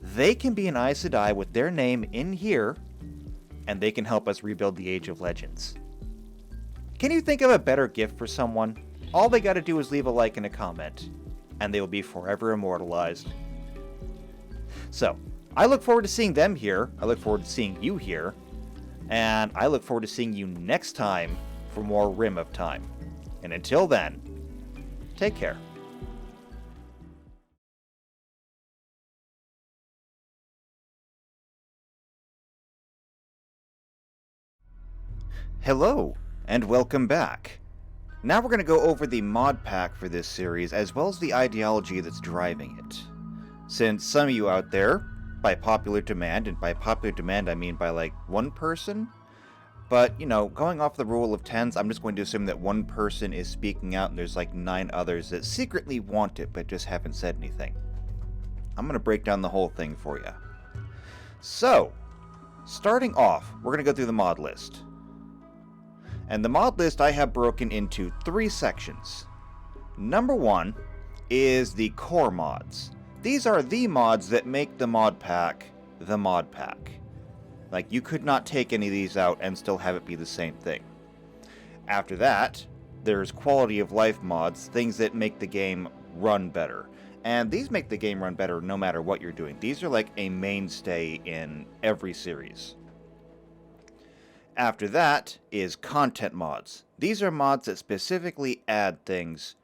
They can be an Aes Sedai with their name in here, and they can help us rebuild the Age of Legends. Can you think of a better gift for someone? All they gotta do is leave a like and a comment, and they will be forever immortalized. So, I look forward to seeing them here, I look forward to seeing you here, and I look forward to seeing you next time for more Rim of Time. And until then, take care. Hello, and welcome back. Now we're going to go over the mod pack for this series, as well as the ideology that's driving it. Since some of you out there, by popular demand, and by popular demand I mean by like one person, but, you know, going off the rule of tens, I'm just going to assume that one person is speaking out and there's like 9 others that secretly want it but just haven't said anything. I'm going to break down the whole thing for you. So, starting off, we're going to go through the mod list. And the mod list I have broken into 3 sections. Number 1 is the core mods. These are the mods that make the mod pack the mod pack. Like, you could not take any of these out and still have it be the same thing. After that, there's quality of life mods, things that make the game run better. And these make the game run better no matter what you're doing. These are like a mainstay in every series. After that is content mods. These are mods that specifically add things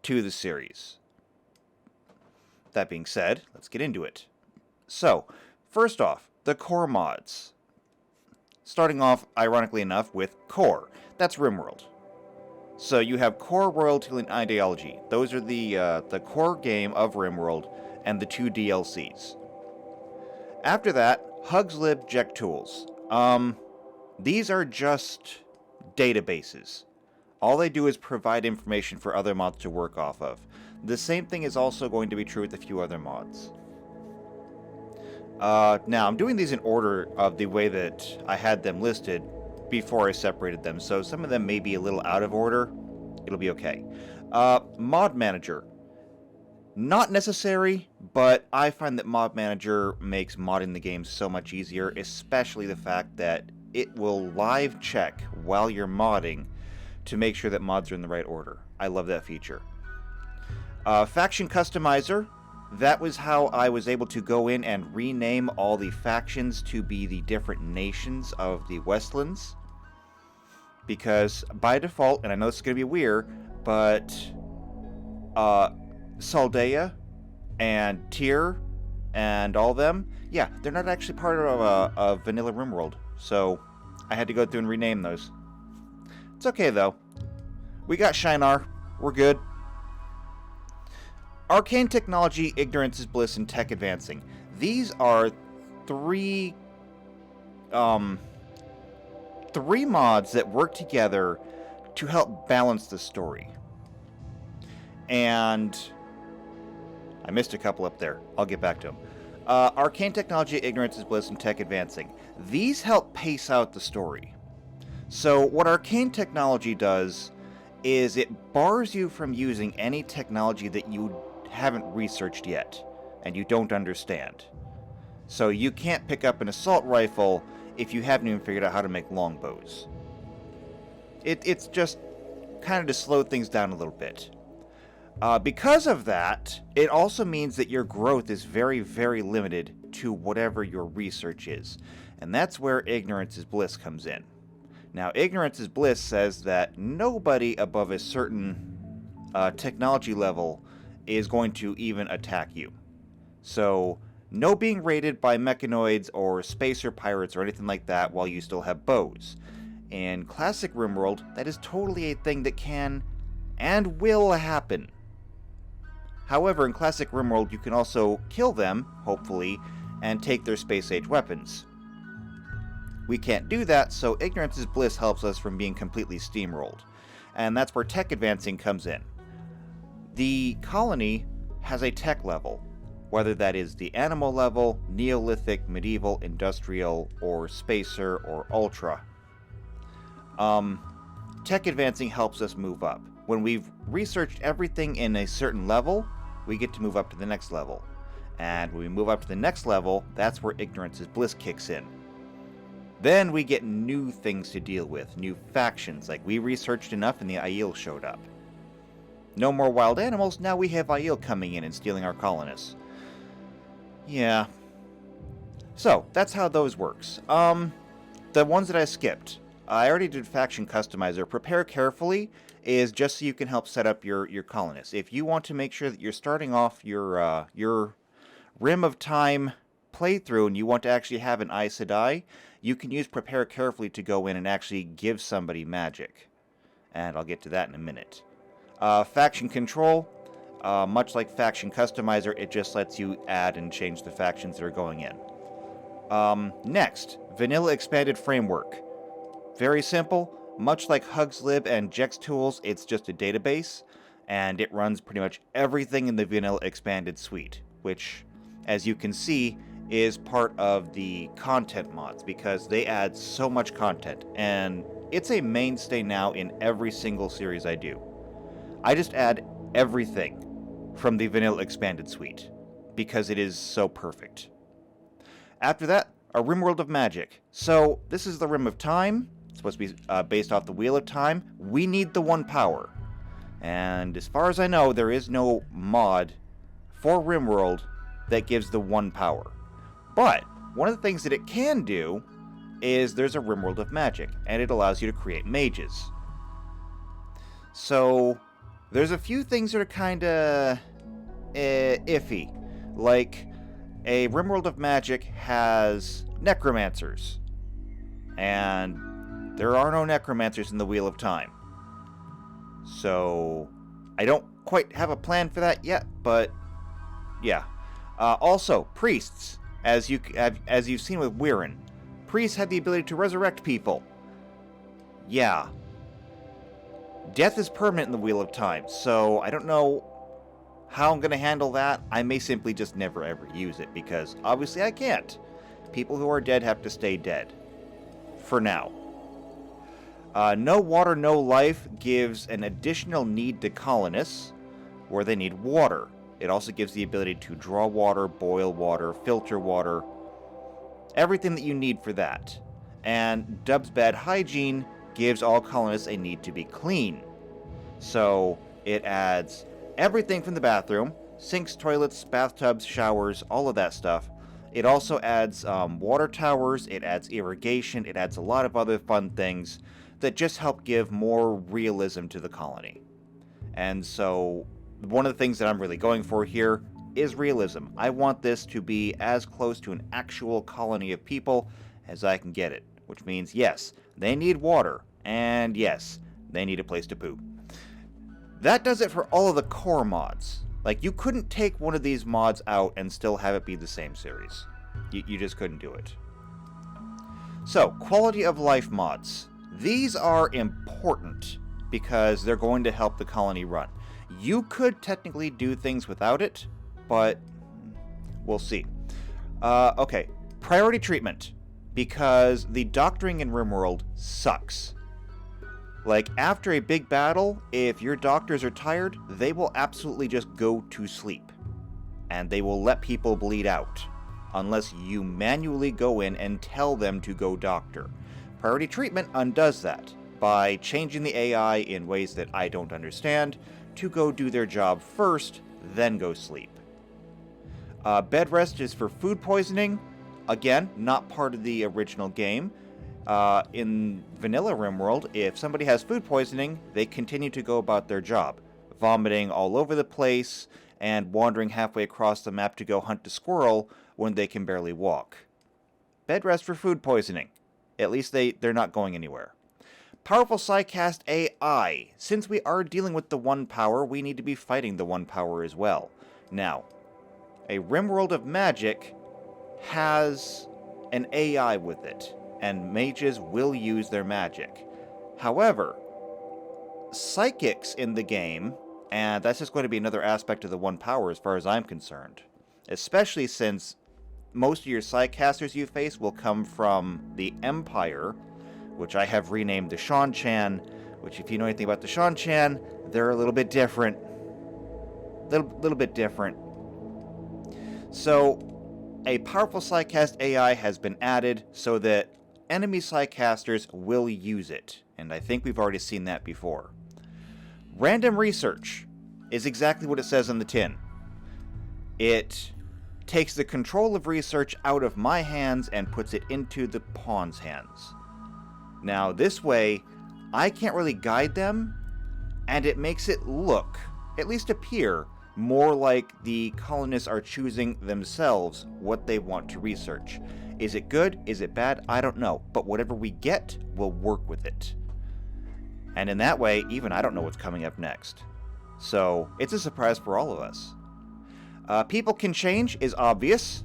to the series. That being said, let's get into it. So, first off, the core mods. Starting off, ironically enough, with core. That's RimWorld. So you have core, royalty, and ideology. Those are the core game of RimWorld and the 2 DLCs. After that, Hugslib Ject Tools. These are just databases. All they do is provide information for other mods to work off of. The same thing is also going to be true with a few other mods. Now, I'm doing these in order of the way that I had them listed before I separated them, so some of them may be a little out of order. It'll be okay. Mod Manager. Not necessary, but I find that Mod Manager makes modding the game so much easier, especially the fact that it will live check while you're modding to make sure that mods are in the right order. I love that feature. Faction Customizer. That was how I was able to go in and rename all the factions to be the different nations of the Westlands. Because by default, and I know this is going to be weird, but Saldea and Tyr and all them, yeah, they're not actually part of a vanilla RimWorld. So I had to go through and rename those. It's okay, though. We got Shinar. We're good. Arcane Technology, Ignorance is Bliss, and Tech Advancing. These are three mods that work together to help balance the story. And I missed a couple up there. I'll get back to them. Arcane Technology, Ignorance is Bliss, and Tech Advancing. These help pace out the story. So what Arcane Technology does is it bars you from using any technology that you haven't researched yet and you don't understand. So you can't pick up an assault rifle if you haven't even figured out how to make longbows. It's just kind of to slow things down a little bit. Because of that, it also means that your growth is very, very limited to whatever your research is. And that's where Ignorance is Bliss comes in. Now, Ignorance is Bliss says that nobody above a certain technology level is going to even attack you. So, no being raided by mechanoids or spacer pirates or anything like that while you still have bows. In Classic RimWorld, that is totally a thing that can and will happen. However, in Classic RimWorld, you can also kill them, hopefully, and take their space-age weapons. We can't do that, so Ignorance is Bliss helps us from being completely steamrolled. And that's where Tech Advancing comes in. The colony has a tech level, whether that is the animal level, Neolithic, Medieval, Industrial, or Spacer, or Ultra. Tech Advancing helps us move up. When we've researched everything in a certain level, we get to move up to the next level. And when we move up to the next level, that's where Ignorance is Bliss kicks in. Then we get new things to deal with, new factions, like we researched enough and the Aiel showed up. No more wild animals, now we have Aiel coming in and stealing our colonists. Yeah. So, that's how those works. The ones that I skipped. I already did Faction Customizer. Prepare Carefully is just so you can help set up your colonists. If you want to make sure that you're starting off your Rim of Time playthrough and you want to actually have an Aes Sedai, you can use Prepare Carefully to go in and actually give somebody magic. And I'll get to that in a minute. Faction Control, much like Faction Customizer, it just lets you add and change the factions that are going in. Next, Vanilla Expanded Framework. Very simple. Much like HugsLib and Jex Tools, it's just a database, and it runs pretty much everything in the Vanilla Expanded suite, which, as you can see, is part of the content mods, because they add so much content, and it's a mainstay now in every single series I do. I just add everything from the Vanilla Expanded suite, because it is so perfect. After that, a RimWorld of Magic. So, this is the Rim of Time. It's supposed to be based off the Wheel of Time. We need the 1 power. And as far as I know, there is no mod for RimWorld that gives the 1 power. But one of the things that it can do is there's a RimWorld of Magic, and it allows you to create mages. So there's a few things that are kind of iffy. Like, a RimWorld of Magic has necromancers, and there are no necromancers in the Wheel of Time. So I don't quite have a plan for that yet, but yeah. Also, priests, as you've seen with Weirin, priests have the ability to resurrect people. Yeah. Death is permanent in the Wheel of Time, so I don't know how I'm going to handle that. I may simply just never ever use it, because obviously I can't. People who are dead have to stay dead. For now. No Water, No Life gives an additional need to colonists, where they need water. It also gives the ability to draw water, boil water, filter water, everything that you need for that. And Dub's Bad Hygiene gives all colonists a need to be clean. So it adds everything from the bathroom, sinks, toilets, bathtubs, showers, all of that stuff. It also adds water towers, it adds irrigation, it adds a lot of other fun things that just help give more realism to the colony. And so one of the things that I'm really going for here, is realism. I want this to be as close to an actual colony of people as I can get it, which means yes, they need water, and yes, they need a place to poop. That does it for all of the core mods. Like, you couldn't take one of these mods out and still have it be the same series. You just couldn't do it. So, quality of life mods. These are important because they're going to help the colony run. You could technically do things without it, but we'll see. Okay, priority treatment. Because the doctoring in RimWorld sucks. Like, after a big battle, if your doctors are tired, they will absolutely just go to sleep. And they will let people bleed out. Unless you manually go in and tell them to go doctor. Priority treatment undoes that by changing the AI in ways that I don't understand to go do their job first, then go sleep. Bed rest is for food poisoning. Again, not part of the original game. In vanilla RimWorld, if somebody has food poisoning, they continue to go about their job, vomiting all over the place and wandering halfway across the map to go hunt a squirrel when they can barely walk. Bed rest for food poisoning. At least they're not going anywhere. Powerful Psycast AI. Since we are dealing with the 1 power, we need to be fighting the 1 power as well. Now, a RimWorld of Magic has an AI with it, and mages will use their magic. However, psychics in the game, and that's just going to be another aspect of the 1 power as far as I'm concerned, especially since most of your psychcasters you face will come from the Empire, which I have renamed the Shan-Chan, which if you know anything about the Shan-Chan, they're a little bit different. Little bit different. So, a powerful Psycast AI has been added so that enemy Psycasters will use it, and I think we've already seen that before. Random research is exactly what it says on the tin. It takes the control of research out of my hands and puts it into the pawn's hands. Now, this way, I can't really guide them, and it makes it look, at least appear, more like the colonists are choosing themselves what they want to research. Is it good? Is it bad? I don't know. But whatever we get, we'll work with it. And in that way, even I don't know what's coming up next. So, it's a surprise for all of us. People can change is obvious.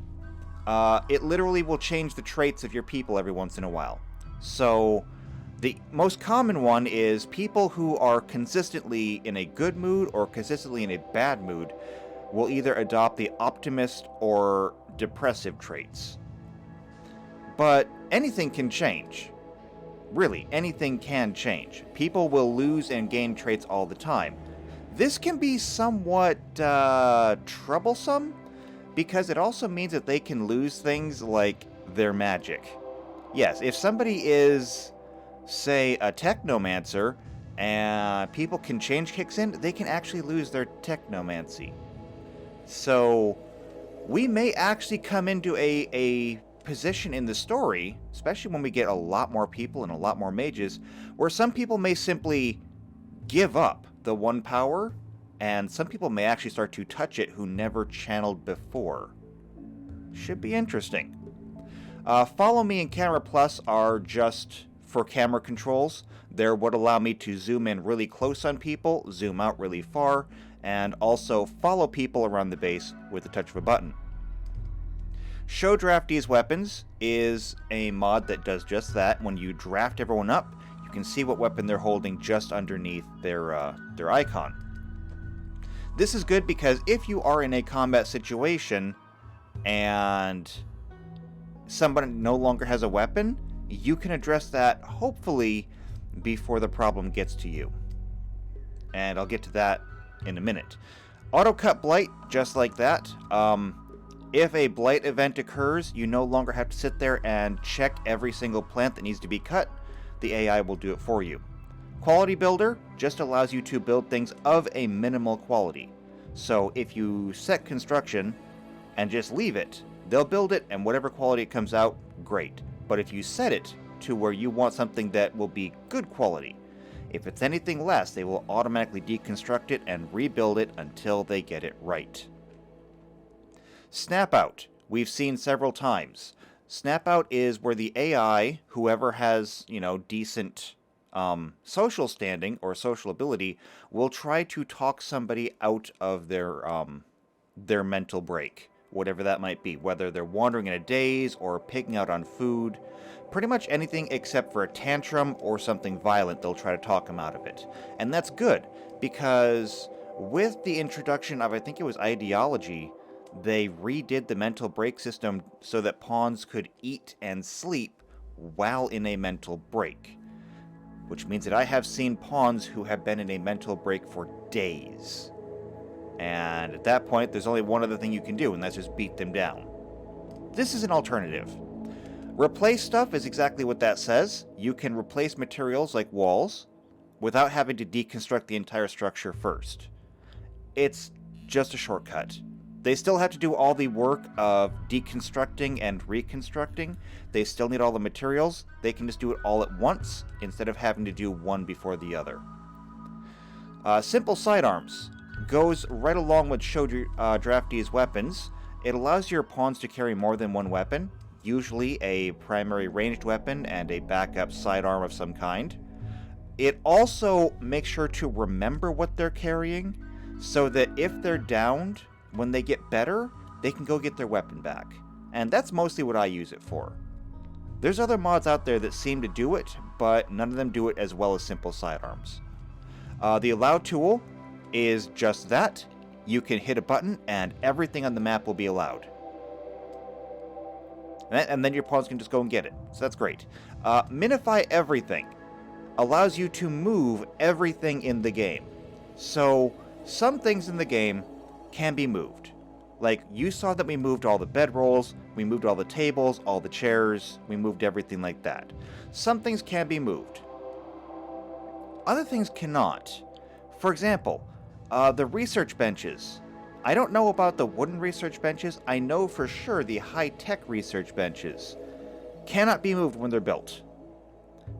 It literally will change the traits of your people every once in a while. So, the most common one is people who are consistently in a good mood or consistently in a bad mood will either adopt the optimist or depressive traits. But anything can change. Really, anything can change. People will lose and gain traits all the time. This can be somewhat troublesome because it also means that they can lose things like their magic. Yes, if somebody is, say, a technomancer, and people can change kicks in, they can actually lose their technomancy. So, we may actually come into a position in the story, especially when we get a lot more people and a lot more mages, where some people may simply give up the 1 power, and some people may actually start to touch it who never channeled before. Should be interesting. Follow Me and Camera Plus are just for camera controls. They're what allow me to zoom in really close on people, zoom out really far, and also follow people around the base with the touch of a button. Show Draft These Weapons is a mod that does just that. When you draft everyone up, you can see what weapon they're holding just underneath their icon. This is good because if you are in a combat situation and somebody no longer has a weapon, you can address that, hopefully, before the problem gets to you. And I'll get to that in a minute. Auto Cut Blight, just like that. If a blight event occurs, you no longer have to sit there and check every single plant that needs to be cut. The AI will do it for you. Quality Builder just allows you to build things of a minimal quality. So if you set construction and just leave it, they'll build it, and whatever quality it comes out, great. But if you set it to where you want something that will be good quality, if it's anything less, they will automatically deconstruct it and rebuild it until they get it right. Snap out, we've seen several times. Snap out is where the AI, whoever has, decent social standing or social ability, will try to talk somebody out of their mental break, whatever that might be, whether they're wandering in a daze or picking out on food. Pretty much anything except for a tantrum or something violent, they'll try to talk them out of it. And that's good, because with the introduction of, I think it was ideology, they redid the mental break system so that pawns could eat and sleep while in a mental break. Which means that I have seen pawns who have been in a mental break for days. And at that point, there's only one other thing you can do, and that's just beat them down. This is an alternative. Replace stuff is exactly what that says. You can replace materials like walls without having to deconstruct the entire structure first. It's just a shortcut. They still have to do all the work of deconstructing and reconstructing. They still need all the materials. They can just do it all at once instead of having to do one before the other. Simple sidearms goes right along with show draftee's weapons. It allows your pawns to carry more than one weapon, usually a primary ranged weapon and a backup sidearm of some kind. It also makes sure to remember what they're carrying, so that if they're downed, when they get better, they can go get their weapon back. And that's mostly what I use it for. There's other mods out there that seem to do it, but none of them do it as well as simple sidearms. The allow tool is just that. You can hit a button and everything on the map will be allowed. And then your pawns can just go and get it. So that's great. Minify everything allows you to move everything in the game. So some things in the game can be moved. Like, you saw that we moved all the bedrolls, we moved all the tables, all the chairs, we moved everything like that. Some things can be moved. Other things cannot. For example, the research benches. I don't know about the wooden research benches. I know for sure the high-tech research benches cannot be moved when they're built.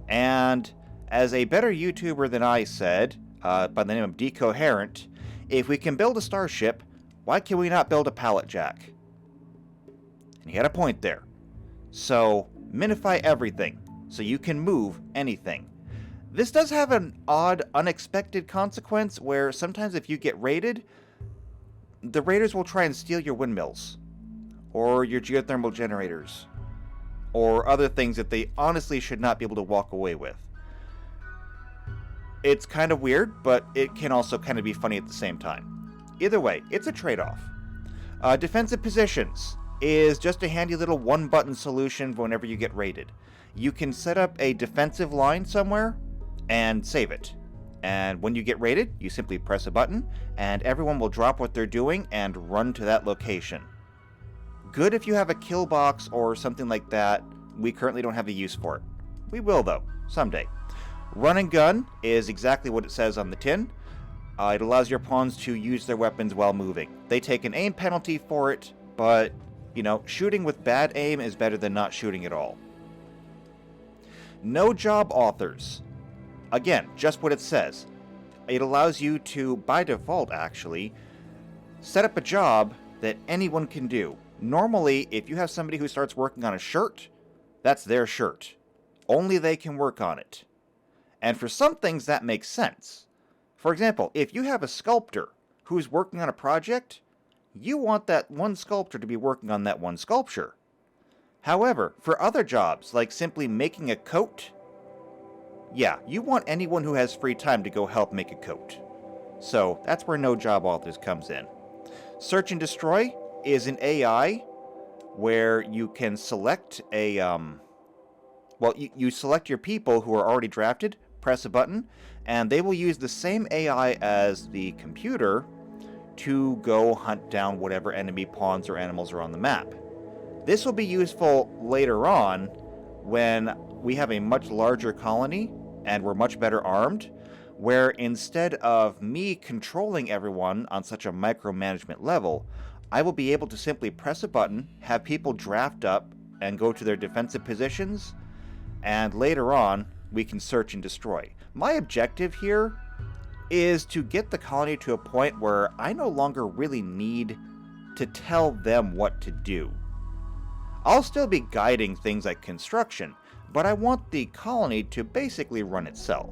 And as a better YouTuber than I said, by the name of Decoherent, if we can build a starship, why can we not build a pallet jack? And he had a point there. So, minify everything, so you can move anything. This does have an odd, unexpected consequence where sometimes if you get raided, the raiders will try and steal your windmills, or your geothermal generators, or other things that they honestly should not be able to walk away with. It's kind of weird, but it can also kind of be funny at the same time. Either way, it's a trade-off. Defensive positions is just a handy little one-button solution whenever you get raided. You can set up a defensive line somewhere and save it. And when you get raided, you simply press a button, and everyone will drop what they're doing and run to that location. Good if you have a kill box or something like that. We currently don't have a use for it. We will, though, someday. Run and gun is exactly what it says on the tin. It allows your pawns to use their weapons while moving. They take an aim penalty for it, but, shooting with bad aim is better than not shooting at all. No job authors. Again, just what it says. It allows you to, by default actually, set up a job that anyone can do. Normally, if you have somebody who starts working on a shirt, that's their shirt. Only they can work on it. And for some things that makes sense. For example, if you have a sculptor who's working on a project, you want that one sculptor to be working on that one sculpture. However, for other jobs, like simply making a coat, yeah, you want anyone who has free time to go help make a coat. So that's where no job authors comes in. Search and destroy is an AI where you can select a, you select your people who are already drafted, press a button, and they will use the same AI as the computer to go hunt down whatever enemy pawns or animals are on the map. This will be useful later on when we have a much larger colony and we're much better armed, where instead of me controlling everyone on such a micromanagement level, I will be able to simply press a button, have people draft up and go to their defensive positions, and later on we can search and destroy. My objective here is to get the colony to a point where I no longer really need to tell them what to do. I'll still be guiding things like construction, but I want the colony to basically run itself.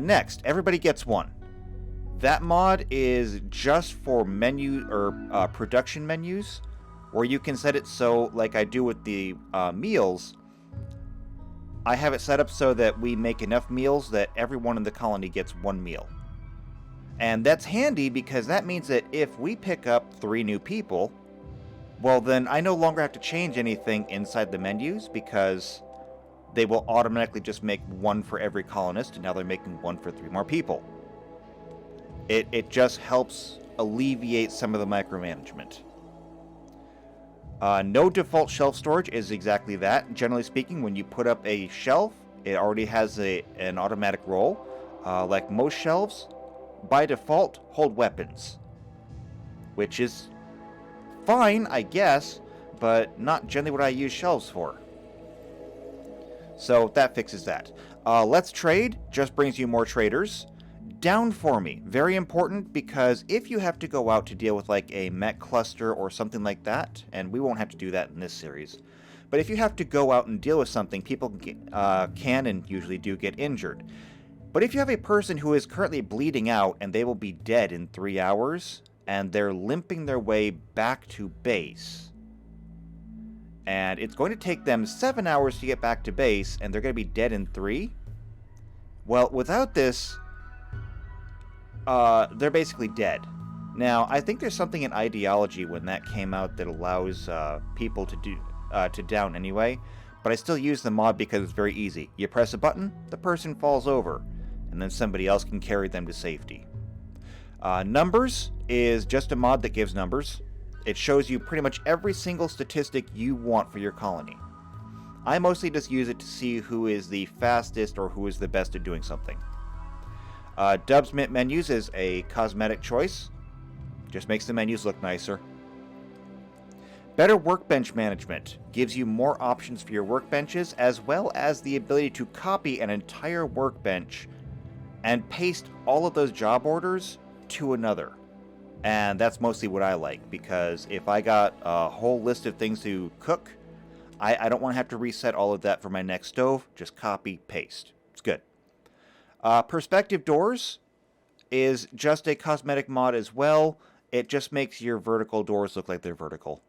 Next, everybody gets one. That mod is just for menu or production menus, where you can set it so, like I do with the meals, I have it set up so that we make enough meals that everyone in the colony gets one meal. And that's handy because that means that if we pick up 3 new people, well then I no longer have to change anything inside the menus because they will automatically just make one for every colonist, and now they're making one for 3 more people. It just helps alleviate some of the micromanagement. No default shelf storage is exactly that. Generally speaking, when you put up a shelf, it already has an automatic roll. Like most shelves, by default, hold weapons. Which is fine, I guess, but not generally what I use shelves for. So that fixes that. Let's trade just brings you more traders. Down for me, very important, because if you have to go out to deal with like a mech cluster or something like that, and we won't have to do that in this series, but if you have to go out and deal with something, people can and usually do get injured. But if you have a person who is currently bleeding out and they will be dead in 3 hours, and they're limping their way back to base, and it's going to take them 7 hours to get back to base, and they're going to be dead in 3, well, without this, they're basically dead. Now, I think there's something in ideology when that came out that allows people to down anyway, but I still use the mod because it's very easy. You press a button, the person falls over, and then somebody else can carry them to safety. Numbers is just a mod that gives numbers. It shows you pretty much every single statistic you want for your colony. I mostly just use it to see who is the fastest or who is the best at doing something. Dubs Mint Menus is a cosmetic choice. Just makes the menus look nicer. Better Workbench Management gives you more options for your workbenches, as well as the ability to copy an entire workbench and paste all of those job orders to another. And that's mostly what I like, because if I got a whole list of things to cook, I don't want to have to reset all of that for my next stove. Just copy, paste. It's good. Perspective Doors is just a cosmetic mod as well. It just makes your vertical doors look like they're vertical.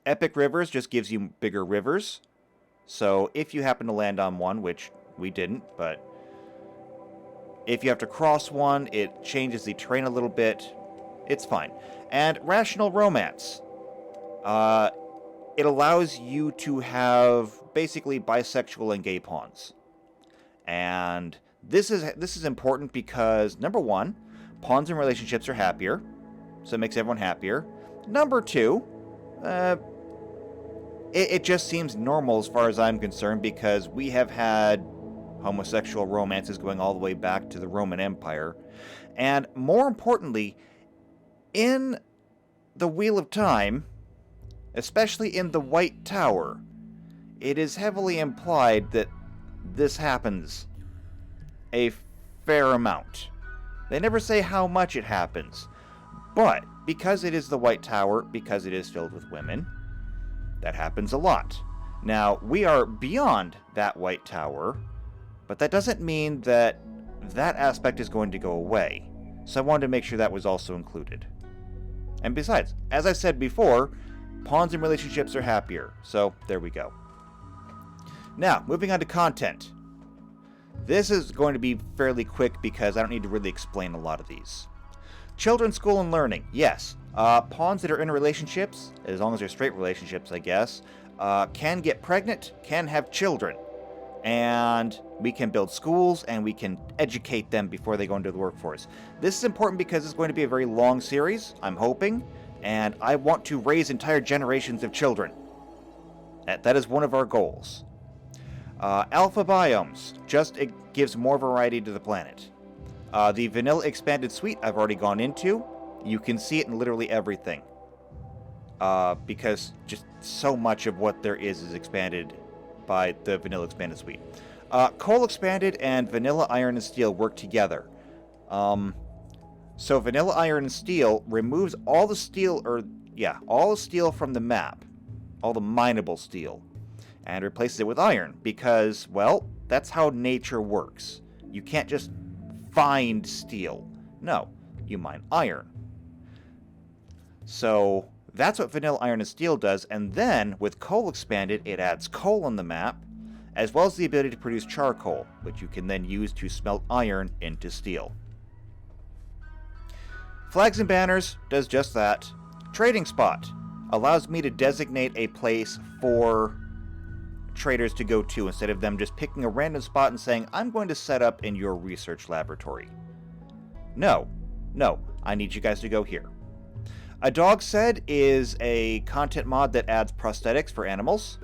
Epic Rivers just gives you bigger rivers. So if you happen to land on one, which we didn't, but if you have to cross one, it changes the terrain a little bit. It's fine. And Rational Romance. It allows you to have basically bisexual and gay pawns. And this is important because, number one, pawns in relationships are happier, so it makes everyone happier. Number two, it just seems normal as far as I'm concerned, because we have had homosexual romances going all the way back to the Roman Empire. And more importantly, in the Wheel of Time, especially in the White Tower, it is heavily implied that this happens a fair amount. They never say how much it happens, but because it is the White Tower, because it is filled with women, that happens a lot. Now, we are beyond that White Tower, but that doesn't mean that that aspect is going to go away. So I wanted to make sure that was also included. And besides, as I said before, pawns in relationships are happier, so there we go. Now, moving on to content. This is going to be fairly quick because I don't need to really explain a lot of these. Children's school and learning, yes. Pawns that are in relationships, as long as they're straight relationships, I guess, can get pregnant, can have children. And we can build schools and we can educate them before they go into the workforce. This is important because it's going to be a very long series, I'm hoping, and I want to raise entire generations of children. That is one of our goals. Alpha biomes, it gives more variety to the planet. The vanilla expanded suite I've already gone into. You can see it in literally everything. Because just so much of what there is expanded by the vanilla expanded suite. Coal expanded and vanilla iron and steel work together. So vanilla iron and steel removes all the steel, all the steel from the map, all the mineable steel, and replaces it with iron because, well, that's how nature works. You can't just find steel. No, you mine iron. So that's what vanilla iron and steel does, and then with coal expanded, it adds coal on the map, as well as the ability to produce charcoal, which you can then use to smelt iron into steel. Flags and Banners does just that. Trading Spot allows me to designate a place for traders to go to instead of them just picking a random spot and saying, I'm going to set up in your research laboratory. No, I need you guys to go here. A Dog Said is a content mod that adds prosthetics for animals.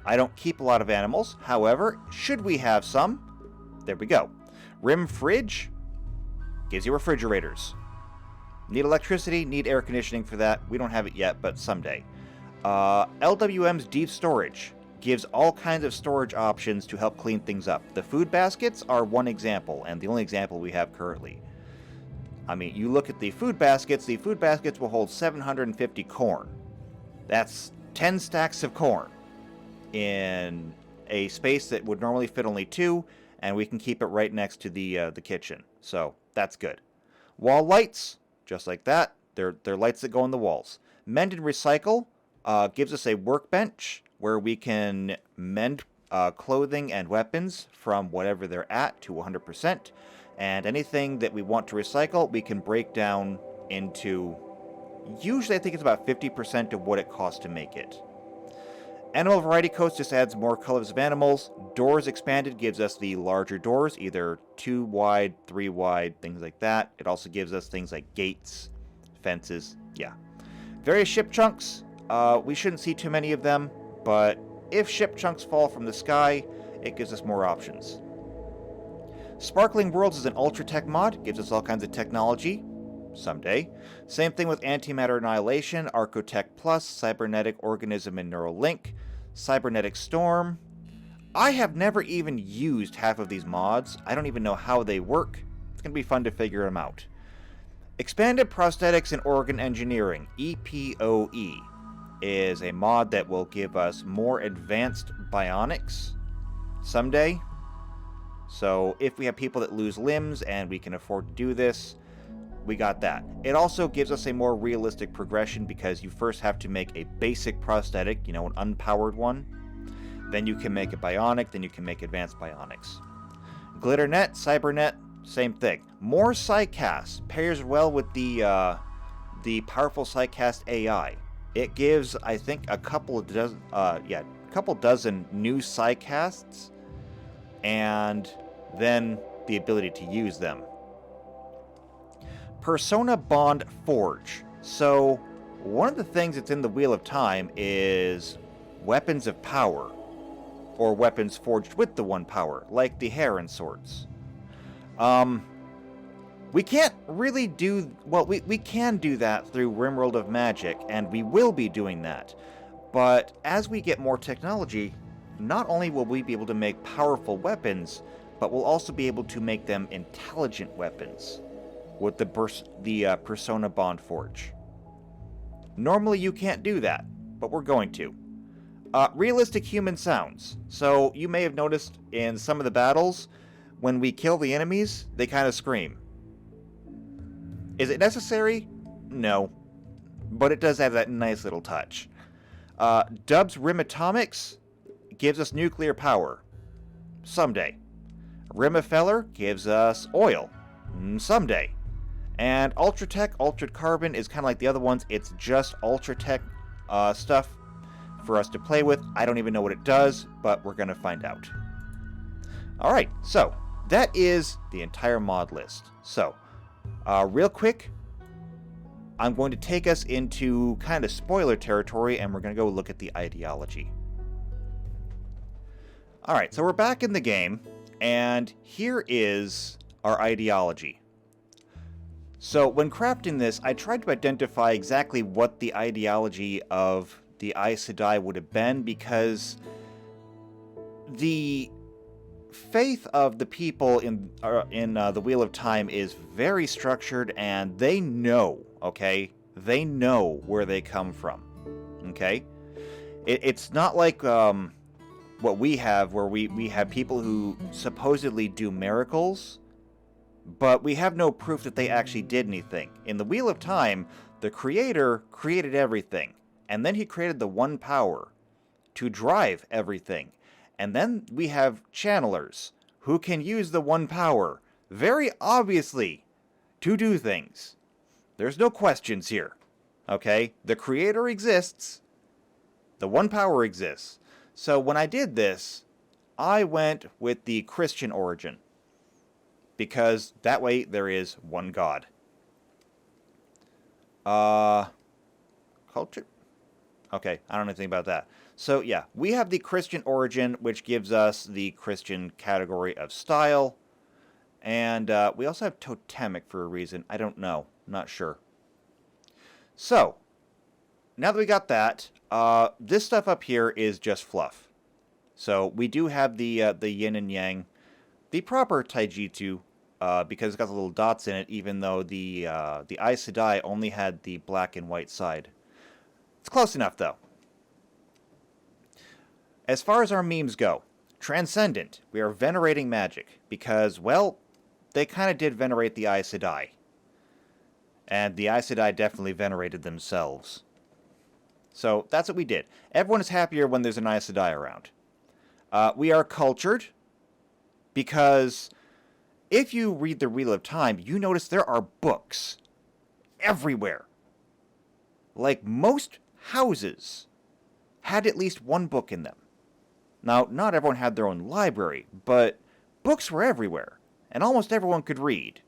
I don't keep a lot of animals, however, should we have some, there we go. Rim Fridge gives you refrigerators. Need electricity, need air conditioning for that. We don't have it yet, but someday. LWM's Deep Storage gives all kinds of storage options to help clean things up. The food baskets are one example, and the only example we have currently. I mean, you look at the food baskets will hold 750 corn. That's 10 stacks of corn in a space that would normally fit only 2, and we can keep it right next to the kitchen. So, that's good. Wall lights, just like that. They're lights that go on the walls. Mend and Recycle gives us a workbench where we can mend clothing and weapons from whatever they're at to 100%. And anything that we want to recycle, we can break down into, usually I think it's about 50% of what it costs to make it. Animal Variety Coast just adds more colors of animals. Doors Expanded gives us the larger doors, either 2 wide, 3 wide, things like that. It also gives us things like gates, fences, yeah. Various ship chunks, we shouldn't see too many of them, but if ship chunks fall from the sky, it gives us more options. Sparkling Worlds is an Ultra Tech mod, gives us all kinds of technology, someday. Same thing with Antimatter Annihilation, Archotech Plus, Cybernetic Organism and Neural Link, Cybernetic Storm. I have never even used half of these mods. I don't even know how they work. It's going to be fun to figure them out. Expanded Prosthetics and Organ Engineering, EPOE, is a mod that will give us more advanced bionics someday. So if we have people that lose limbs and we can afford to do this, we got that. It also gives us a more realistic progression because you first have to make a basic prosthetic, an unpowered one. Then you can make a bionic, then you can make advanced bionics. Glitternet, Cybernet, same thing. More Psycast pairs well with the powerful Psycast AI. It gives, I think, a couple dozen new Psycasts, and then the ability to use them. Persona Bond Forge. So, one of the things that's in the Wheel of Time is weapons of power, or weapons forged with the one power, like the Heron swords. We can't really do, well, we can do that through Rimworld of Magic, and we will be doing that. But as we get more technology, not only will we be able to make powerful weapons, but we'll also be able to make them intelligent weapons with the Persona Bond Forge. Normally you can't do that, but we're going to. Realistic human sounds. So you may have noticed in some of the battles, when we kill the enemies, they kind of scream. Is it necessary? No. But it does have that nice little touch. Dub's Rimatomics gives us nuclear power. Someday. Rimifeller gives us oil. Someday. And Ultratech, Altered Carbon is kind of like the other ones. It's just Ultratech stuff for us to play with. I don't even know what it does, but we're going to find out. Alright, so that is the entire mod list. So, real quick, I'm going to take us into kind of spoiler territory, and we're going to go look at the ideology. Alright, so we're back in the game, and here is our ideology. So when crafting this, I tried to identify exactly what the ideology of the Aes Sedai would have been, because the faith of the people in the Wheel of Time is very structured, and they know, okay? They know where they come from, okay? It's not like what we have, where we have people who supposedly do miracles, but we have no proof that they actually did anything. In the Wheel of Time, the creator created everything, and then he created the one power to drive everything. And then we have channelers who can use the one power, very obviously, to do things. There's no questions here, okay? The creator exists, the one power exists. So when I did this, I went with the Christian origin, because that way there is one God. Culture? Okay, I don't know anything about that. So yeah, we have the Christian origin, which gives us the Christian category of style. And we also have totemic for a reason. I don't know. Not sure. So, now that we got that, this stuff up here is just fluff. So we do have the yin and yang, the proper taijutsu, because it's got the little dots in it, even though the Aes Sedai only had the black and white side. It's close enough, though. As far as our memes go, Transcendent, we are venerating magic, because, well, they kind of did venerate the Aes Sedai. And the Aes Sedai definitely venerated themselves. So, that's what we did. Everyone is happier when there's an Aes Sedai around. We are cultured, because if you read the Wheel of Time, you notice there are books everywhere. Like, most houses had at least one book in them. Now, not everyone had their own library, but books were everywhere, and almost everyone could read.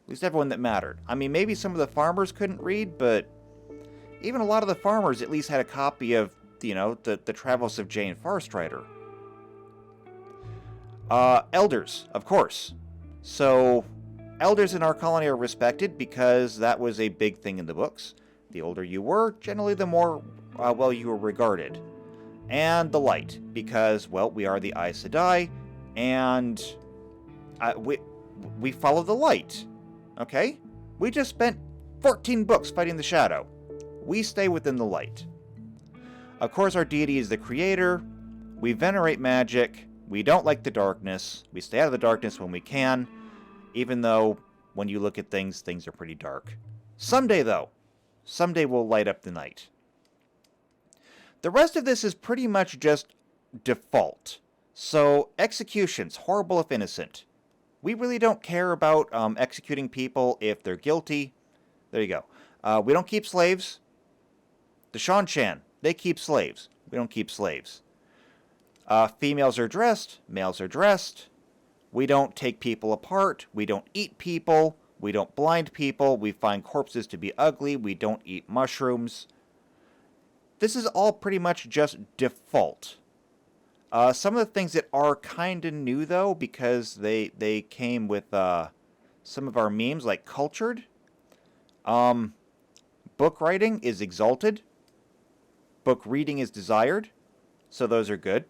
At least everyone that mattered. I mean, maybe some of the farmers couldn't read, but even a lot of the farmers at least had a copy of, the Travels of Jane Farstrider. Elders, of course. So, elders in our colony are respected because that was a big thing in the books. The older you were, generally the more well you were regarded. And the light, because, well, we are the Aes Sedai, and we follow the light, okay? We just spent 14 books fighting the shadow. We stay within the light. Of course, our deity is the creator. We venerate magic. We don't like the darkness. We stay out of the darkness when we can, even though when you look at things, things are pretty dark. Someday, though, someday we'll light up the night. The rest of this is pretty much just default. So, executions, horrible if innocent. We really don't care about executing people if they're guilty. There you go. We don't keep slaves. The Shan-Chan, they keep slaves. We don't keep slaves. Females are dressed. Males are dressed. We don't take people apart. We don't eat people. We don't blind people. We find corpses to be ugly. We don't eat mushrooms. This is all pretty much just default. Some of the things that are kind of new, though, because they came with some of our memes, like cultured. Book writing is exalted. Book reading is desired. So those are good.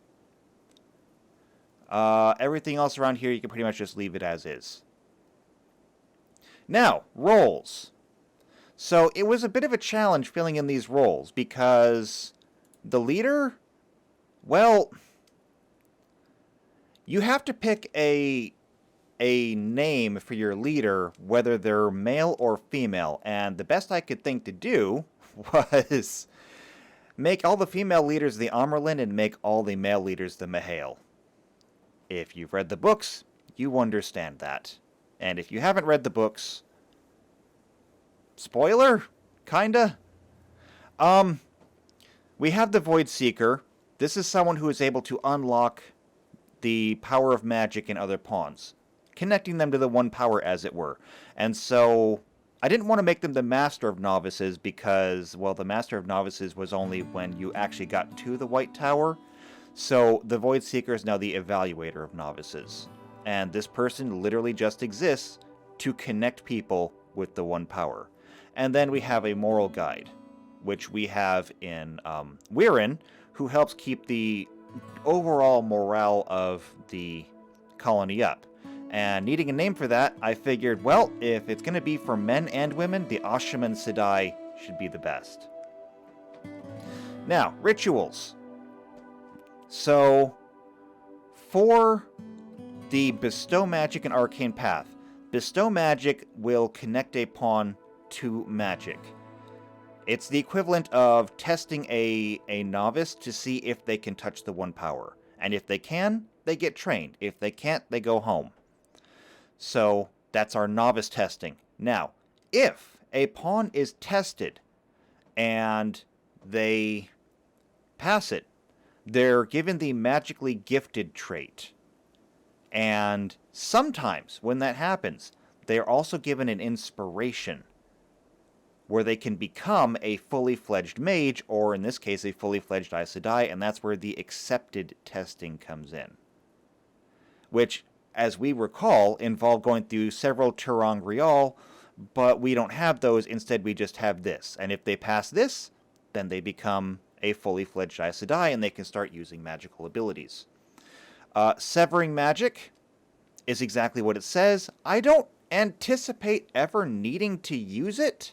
Everything else around here, you can pretty much just leave it as is. Now, roles. So it was a bit of a challenge filling in these roles because the leader, well, you have to pick a name for your leader, whether they're male or female. And the best I could think to do was make all the female leaders the Amerlin and make all the male leaders the Mahale. If you've read the books, you understand that. And if you haven't read the books, spoiler? Kinda? We have the Void Seeker. This is someone who is able to unlock the power of magic in other pawns, connecting them to the one power, as it were. And so, I didn't want to make them the Master of Novices because, well, the Master of Novices was only when you actually got to the White Tower. So, the Void Seeker is now the Evaluator of Novices. And this person literally just exists to connect people with the one power. And then we have a moral guide, which we have in Weirin, who helps keep the overall morale of the colony up. And needing a name for that, I figured, well, if it's going to be for men and women, the Ashaman Sedai should be the best. Now, rituals. So, for the Bestow Magic and Arcane Path, Bestow Magic will connect a pawn to magic. It's the equivalent of testing a novice to see if they can touch the 1 power. And if they can, they get trained. If they can't, they go home. So that's our novice testing. Now, if a pawn is tested and they pass it, they're given the magically gifted trait. And sometimes when that happens, they are also given an inspiration where they can become a fully fledged mage, or in this case, a fully fledged Aes Sedai, and that's where the accepted testing comes in. Which, as we recall, involved going through several Turang Rial, but we don't have those. Instead, we just have this. And if they pass this, then they become a fully fledged Aes Sedai, and they can start using magical abilities. Severing Magic is exactly what it says. I don't anticipate ever needing to use it.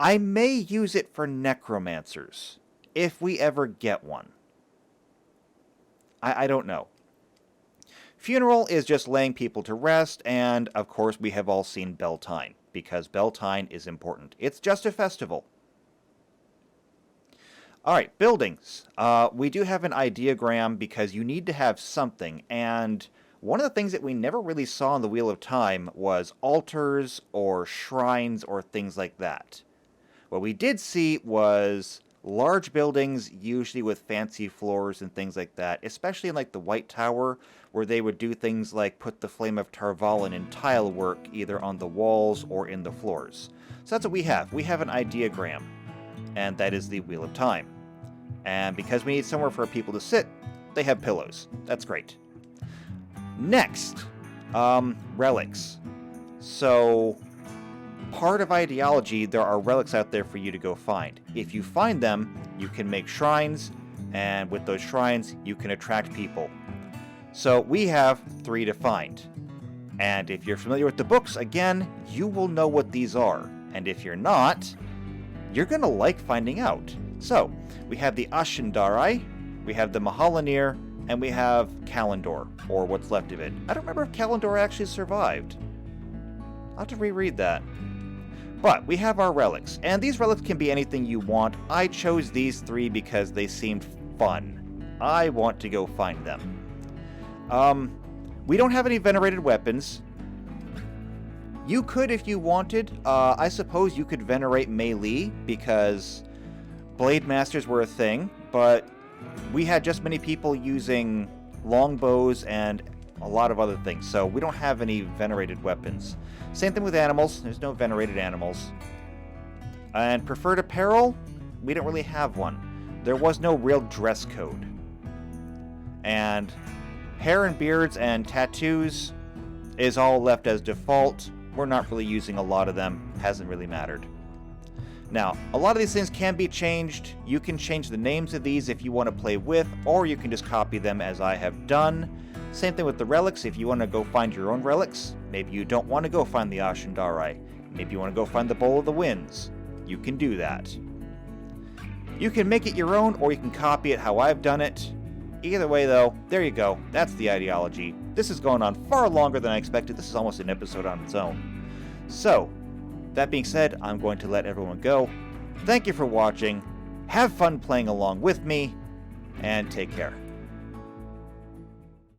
I may use it for necromancers, if we ever get one. I don't know. Funeral is just laying people to rest, and of course we have all seen Beltane, because Beltane is important. It's just a festival. Alright, buildings. We do have an ideogram because you need to have something, and one of the things that we never really saw in the Wheel of Time was altars or shrines or things like that. What we did see was large buildings, usually with fancy floors and things like that, especially in like the White Tower, where they would do things like put the Flame of Tarvalin in tile work, either on the walls or in the floors. So that's what we have. We have an ideogram, and that is the Wheel of Time. And because we need somewhere for people to sit, they have pillows. That's great. Next, relics. So, part of ideology, there are relics out there for you to go find. If you find them, you can make shrines, and with those shrines, you can attract people. So we have 3 to find. And if you're familiar with the books, again, you will know what these are. And if you're not, you're going to like finding out. So, we have the Ashendarai, we have the Mahalanir, and we have Kalendor, or what's left of it. I don't remember if Kalendor actually survived. I'll have to reread that. But we have our relics, and these relics can be anything you want. I chose these 3 because they seemed fun. I want to go find them. We don't have any venerated weapons. You could if you wanted. I suppose you could venerate melee, because Blade Masters were a thing, but we had just many people using longbows and a lot of other things, so we don't have any venerated weapons. Same thing with animals. There's no venerated animals. And preferred apparel, we don't really have one. There was no real dress code. And hair and beards and tattoos is all left as default. We're not really using a lot of them. Hasn't really mattered. Now, a lot of these things can be changed. You can change the names of these if you want to play with, or you can just copy them as I have done. Same thing with the relics. If you want to go find your own relics, maybe you don't want to go find the Ashendarai. Maybe you want to go find the Bowl of the Winds. You can do that. You can make it your own, or you can copy it how I've done it. Either way, though, there you go. That's the ideology. This is going on far longer than I expected. This is almost an episode on its own. So, that being said, I'm going to let everyone go. Thank you for watching. Have fun playing along with me, and take care.